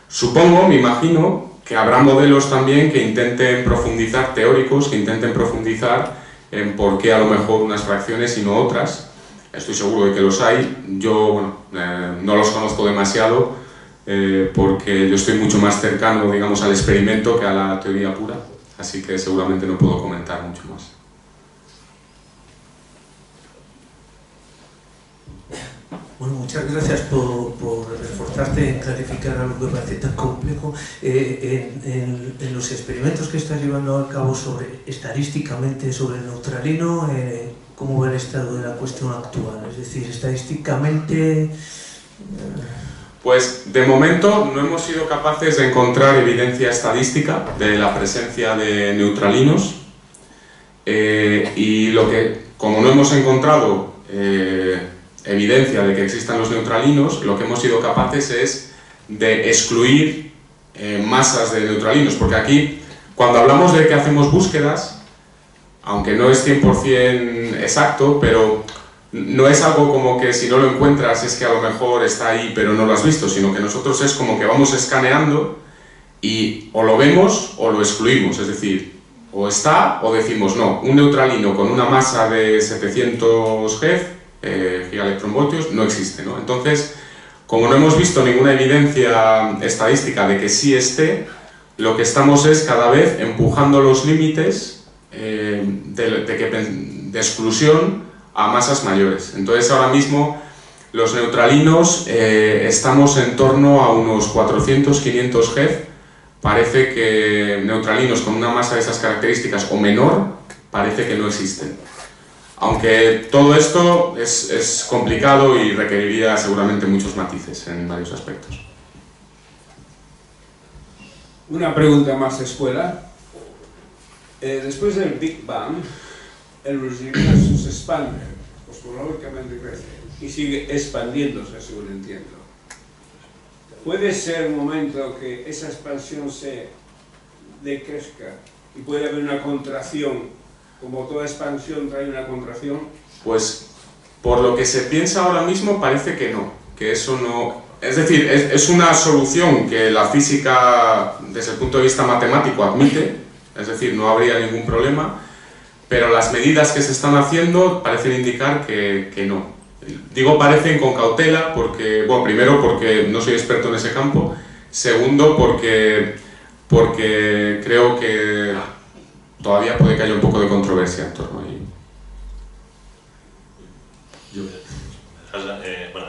Supongo, me imagino, que habrá modelos también que intenten profundizar, teóricos, que intenten profundizar en por qué a lo mejor unas fracciones y no otras. Estoy seguro de que los hay. Yo, bueno, no los conozco demasiado porque yo estoy mucho más cercano, digamos, al experimento que a la teoría pura. Así que seguramente no puedo comentar mucho más. Bueno, muchas gracias por esforzarte en clarificar algo que parece tan complejo. En los experimentos que estás llevando a cabo estadísticamente sobre el neutralino, ¿cómo va el estado de la cuestión actual? Es decir, estadísticamente... Pues de momento no hemos sido capaces de encontrar evidencia estadística de la presencia de neutralinos y como no hemos encontrado evidencia de que existan los neutralinos, lo que hemos sido capaces es de excluir masas de neutralinos, porque aquí, cuando hablamos de que hacemos búsquedas, aunque no es 100% exacto, pero no es algo como que si no lo encuentras es que a lo mejor está ahí pero no lo has visto, sino que nosotros es como que vamos escaneando y o lo vemos o lo excluimos, es decir, o está o decimos no. Un neutralino con una masa de 700 gigaelectronvoltios no existe, ¿no? Entonces, como no hemos visto ninguna evidencia estadística de que sí esté, lo que estamos es cada vez empujando los límites de exclusión a masas mayores. Entonces ahora mismo los neutralinos estamos en torno a unos 400-500 GeV. Parece que neutralinos con una masa de esas características o menor, parece que no existen. Aunque todo esto es complicado y requeriría seguramente muchos matices en varios aspectos. Una pregunta más escuela. Después del Big Bang, el universo se expande, cosmológicamente crece y sigue expandiéndose, según entiendo. ¿Puede ser un momento que esa expansión se decrezca y puede haber una contracción, como toda expansión trae una contracción? Pues por lo que se piensa ahora mismo parece que no, que eso no... Es decir, es una solución que la física desde el punto de vista matemático admite, es decir, no habría ningún problema, pero las medidas que se están haciendo parecen indicar que no. Digo parecen con cautela porque, bueno, primero porque no soy experto en ese campo, segundo porque creo que todavía puede que haya un poco de controversia en torno a ello. Bueno,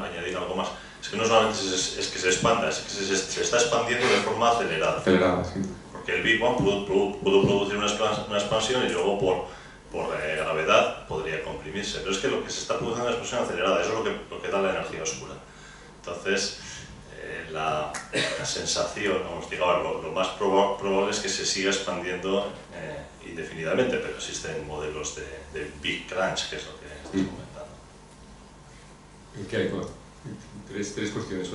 añadir algo más. Es que no solamente es que se expanda, es que se está expandiendo de forma acelerada. Acelerada, sí. Porque el Big Bang pudo producir una expansión y luego por gravedad podría comprimirse. Pero es que lo que se está produciendo es una expansión acelerada, eso es lo que da la energía oscura. Entonces, la sensación, digamos, lo más probable es que se siga expandiendo indefinidamente, pero existen modelos de Big Crunch, que es lo que estás comentando. ¿Qué hay? Bueno, tres cuestiones.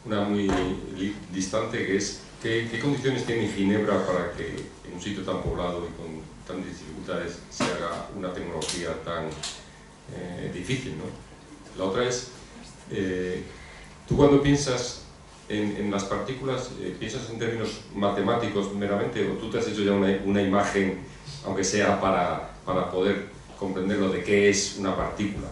Una muy distante, que es ¿qué condiciones tiene Ginebra para que en un sitio tan poblado y con tantas dificultades se haga una tecnología tan difícil, ¿no? La otra es, tú cuando piensas en las partículas, ¿piensas en términos matemáticos meramente o tú te has hecho ya una imagen, aunque sea para poder comprender lo de qué es una partícula?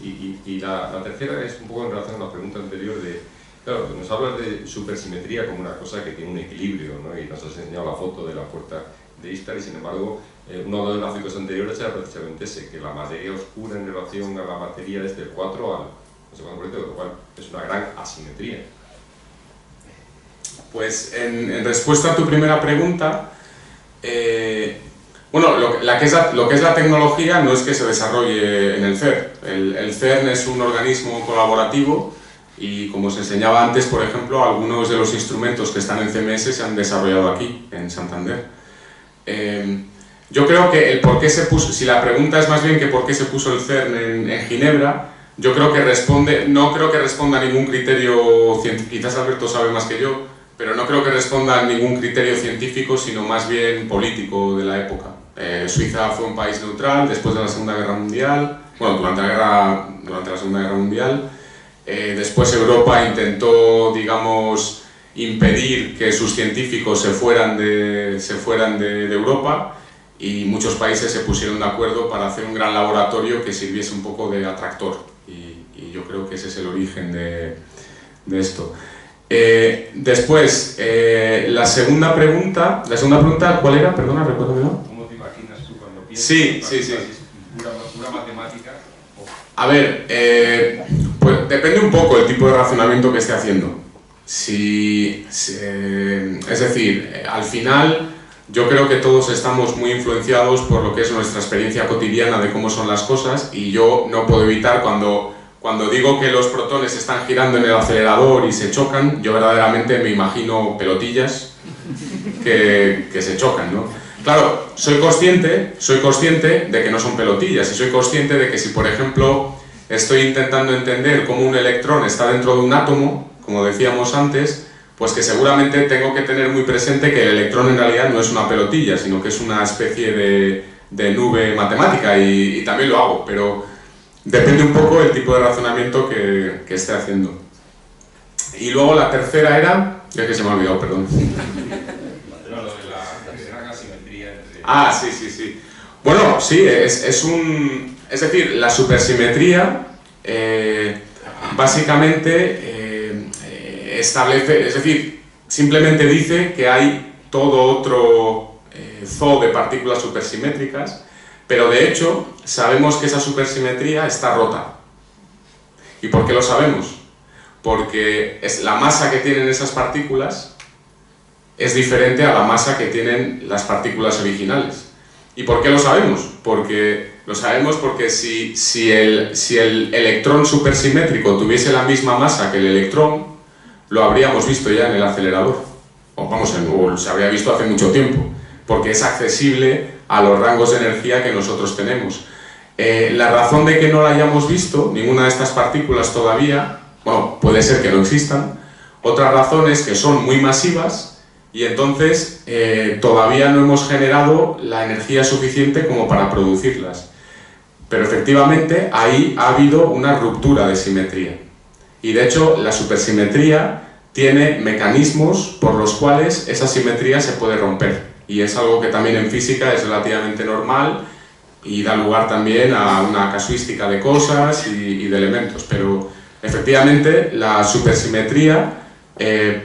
Y la tercera es un poco en relación a la pregunta anterior de, claro, nos hablas de supersimetría como una cosa que tiene un equilibrio, ¿no? Y nos has enseñado la foto de la puerta de Istar y sin embargo uno de los gráficos anteriores era precisamente ese, que la materia oscura en relación a la materia es del 4 al no sé cuánto por ciento, lo cual es una gran asimetría. Pues en respuesta a tu primera pregunta, bueno, lo que es la tecnología no es que se desarrolle en el CERN. El CERN es un organismo colaborativo y, como os enseñaba antes, por ejemplo, algunos de los instrumentos que están en CMS se han desarrollado aquí, en Santander. Yo creo que el por qué se puso, si la pregunta es más bien que por qué se puso el CERN en Ginebra, yo creo que no creo que responda a ningún criterio científico, quizás Alberto sabe más que yo, pero no creo que responda a ningún criterio científico, sino más bien político de la época. Suiza fue un país neutral después de la Segunda Guerra Mundial, bueno, durante la Segunda Guerra Mundial. Después Europa intentó, digamos, impedir que sus científicos se fueran de Europa, y muchos países se pusieron de acuerdo para hacer un gran laboratorio que sirviese un poco de atractor, y yo creo que ese es el origen de esto. Después, la segunda pregunta, ¿cuál era? Perdona, recuérdame. ¿Cómo te imaginas tú cuando piensas? Sí. Pura matemática. A ver, pues depende un poco del tipo de razonamiento que esté haciendo. Es decir, al final yo creo que todos estamos muy influenciados por lo que es nuestra experiencia cotidiana de cómo son las cosas, y yo no puedo evitar cuando digo que los protones están girando en el acelerador y se chocan, yo verdaderamente me imagino pelotillas que se chocan, ¿no? Claro, soy consciente de que no son pelotillas, y soy consciente de que si, por ejemplo, estoy intentando entender cómo un electrón está dentro de un átomo, como decíamos antes, pues que seguramente tengo que tener muy presente que el electrón en realidad no es una pelotilla, sino que es una especie de nube matemática, y también lo hago, pero depende un poco del tipo de razonamiento que esté haciendo. Y luego la tercera era, ya que se me ha olvidado, perdón. No, lo de la gran asimetría entre... Ah, sí. Bueno, sí, es decir, la supersimetría básicamente establece, es decir, simplemente dice que hay todo otro zoo de partículas supersimétricas, pero de hecho sabemos que esa supersimetría está rota. ¿Y por qué lo sabemos? Porque la masa que tienen esas partículas es diferente a la masa que tienen las partículas originales. ¿Y por qué lo sabemos? Lo sabemos porque si el electrón supersimétrico tuviese la misma masa que el electrón, lo habríamos visto ya en el acelerador. O se habría visto hace mucho tiempo, porque es accesible a los rangos de energía que nosotros tenemos. La razón de que no la hayamos visto, ninguna de estas partículas todavía, bueno, puede ser que no existan. Otra razón es que son muy masivas, y entonces todavía no hemos generado la energía suficiente como para producirlas. Pero efectivamente ahí ha habido una ruptura de simetría. Y de hecho la supersimetría tiene mecanismos por los cuales esa simetría se puede romper. Y es algo que también en física es relativamente normal y da lugar también a una casuística de cosas y de elementos. Pero efectivamente la supersimetría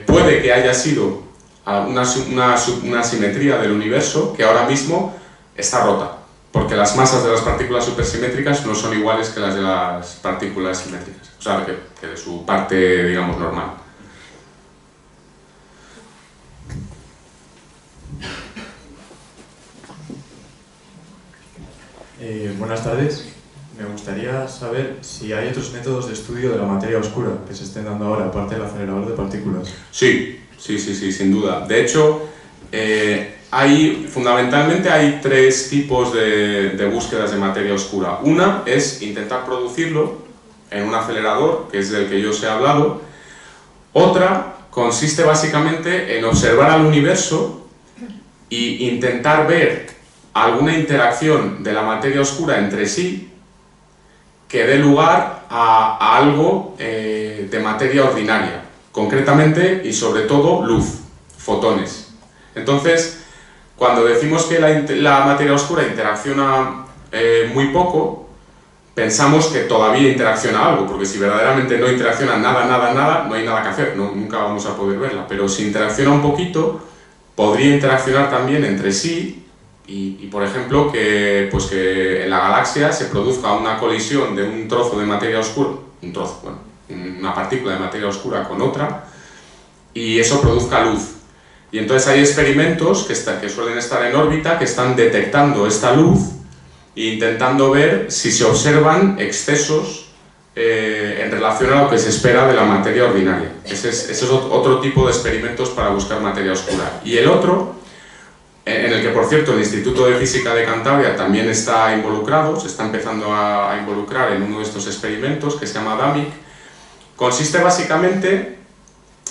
puede que haya sido una simetría del universo que ahora mismo está rota, porque las masas de las partículas supersimétricas no son iguales que las de las partículas simétricas, o sea, que de su parte, digamos, normal. Buenas tardes. Me gustaría saber si hay otros métodos de estudio de la materia oscura que se estén dando ahora, aparte del acelerador de partículas. Sí, sin duda. De hecho, fundamentalmente hay tres tipos de búsquedas de materia oscura. Una es intentar producirlo en un acelerador, que es del que yo os he hablado. Otra consiste básicamente en observar al universo e intentar ver alguna interacción de la materia oscura entre sí que dé lugar a algo de materia ordinaria, concretamente y sobre todo luz, fotones. Entonces, cuando decimos que la materia oscura interacciona muy poco, pensamos que todavía interacciona algo, porque si verdaderamente no interacciona nada, no hay nada que hacer, nunca vamos a poder verla, pero si interacciona un poquito, podría interaccionar también entre sí y por ejemplo, que en la galaxia se produzca una colisión de un trozo de materia oscura, una partícula de materia oscura con otra, y eso produzca luz. Y entonces hay experimentos que suelen estar en órbita que están detectando esta luz e intentando ver si se observan excesos en relación a lo que se espera de la materia ordinaria. Ese es otro tipo de experimentos para buscar materia oscura. Y el otro, en el que por cierto el Instituto de Física de Cantabria también está involucrado, se está empezando a involucrar en uno de estos experimentos, que se llama DAMIC, consiste básicamente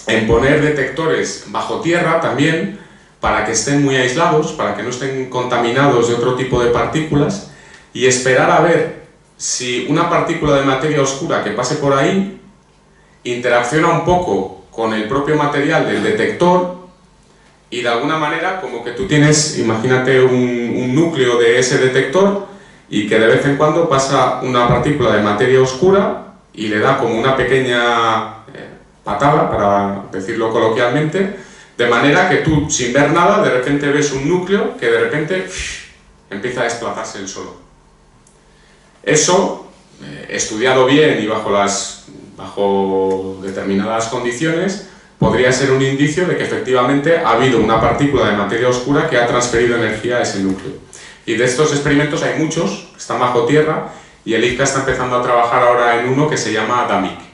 en poner detectores bajo tierra también, para que estén muy aislados, para que no estén contaminados de otro tipo de partículas, y esperar a ver si una partícula de materia oscura que pase por ahí interacciona un poco con el propio material del detector, y de alguna manera como que tú tienes, imagínate un núcleo de ese detector, y que de vez en cuando pasa una partícula de materia oscura y le da como una pequeña patada, para decirlo coloquialmente, de manera que tú, sin ver nada, de repente ves un núcleo que de repente empieza a desplazarse él solo. Eso, estudiado bien y bajo determinadas condiciones, podría ser un indicio de que efectivamente ha habido una partícula de materia oscura que ha transferido energía a ese núcleo. Y de estos experimentos hay muchos, que están bajo tierra, y el IFCA está empezando a trabajar ahora en uno que se llama DAMIC.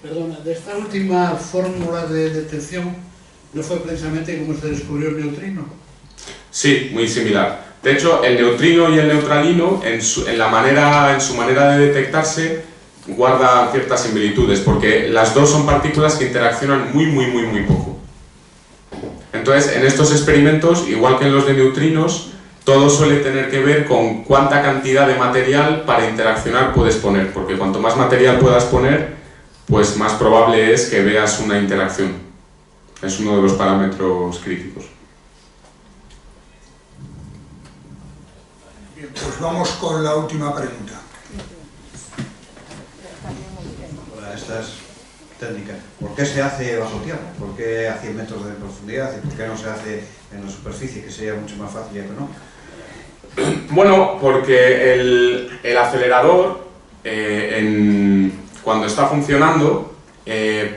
Perdona, de esta última fórmula de detección, ¿no fue precisamente como se descubrió el neutrino? Sí, muy similar. De hecho, el neutrino y el neutralino, en su manera de detectarse, guardan ciertas similitudes, porque las dos son partículas que interaccionan muy poco. Entonces, en estos experimentos, igual que en los de neutrinos, todo suele tener que ver con cuánta cantidad de material para interaccionar puedes poner, porque cuanto más material puedas poner, pues más probable es que veas una interacción. Es uno de los parámetros críticos. Bien, pues vamos con la última pregunta. Hola, esta es técnica. ¿Por qué se hace bajo tierra? ¿Por qué a 100 metros de profundidad? ¿Y por qué no se hace en la superficie, que sería mucho más fácil y económico? Bueno, porque el acelerador, cuando está funcionando,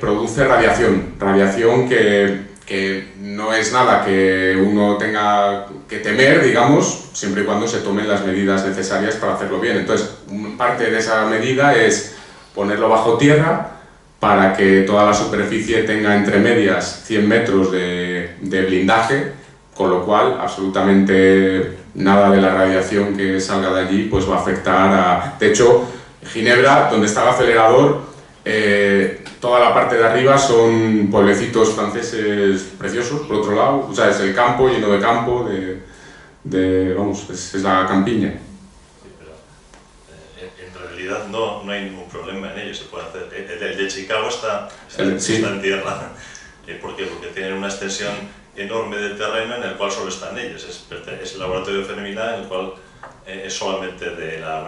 produce radiación que no es nada que uno tenga que temer, digamos, siempre y cuando se tomen las medidas necesarias para hacerlo bien. Entonces, parte de esa medida es ponerlo bajo tierra para que toda la superficie tenga entre medias 100 metros de blindaje, con lo cual absolutamente nada de la radiación que salga de allí pues va a afectar a... De hecho, Ginebra, donde está el acelerador, toda la parte de arriba son pueblecitos franceses preciosos, por otro lado, o sea, es el campo, lleno de campo, vamos, es la campiña. Sí, pero en realidad no hay ningún problema en ello, se puede hacer. El de Chicago está en tierra. ¿Por qué? Porque tienen una extensión enorme de terreno en el cual solo están ellos. Es el laboratorio de Fermilán, en el cual es solamente de las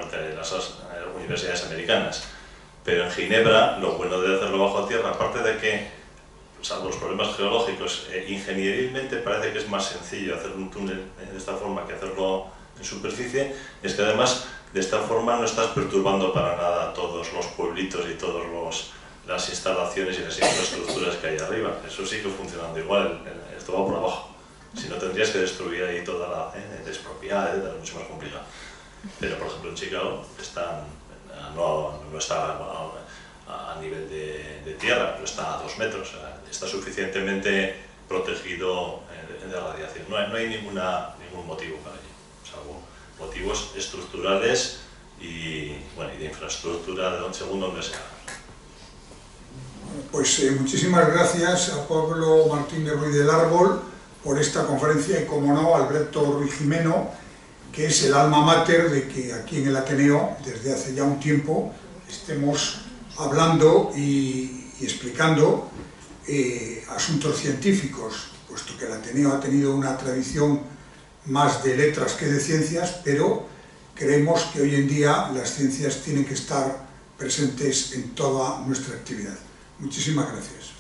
universidades americanas. Pero en Ginebra, lo bueno de hacerlo bajo tierra, aparte de que, salvo los problemas geológicos, ingenierilmente parece que es más sencillo hacer un túnel de esta forma que hacerlo en superficie, es que además de esta forma no estás perturbando para nada todos los pueblitos y todas las instalaciones y las infraestructuras que hay arriba. Eso sigue funcionando igual, esto va por abajo. Si no, tendrías que destruir ahí toda la despropiedad, es mucho más complicado. Pero por ejemplo en Chicago no está a nivel de tierra, pero está a 2 metros, o sea, está suficientemente protegido de radiación. No hay ningún motivo para ello, salvo motivos estructurales y de infraestructura según donde sea. Pues muchísimas gracias a Pablo Martín Ruiz del Árbol por esta conferencia y, como no, a Alberto Ruiz Jimeno, que es el alma mater de que aquí en el Ateneo, desde hace ya un tiempo, estemos hablando y explicando asuntos científicos. Pues puesto que el Ateneo ha tenido una tradición más de letras que de ciencias, pero creemos que hoy en día las ciencias tienen que estar presentes en toda nuestra actividad. Muchísimas gracias.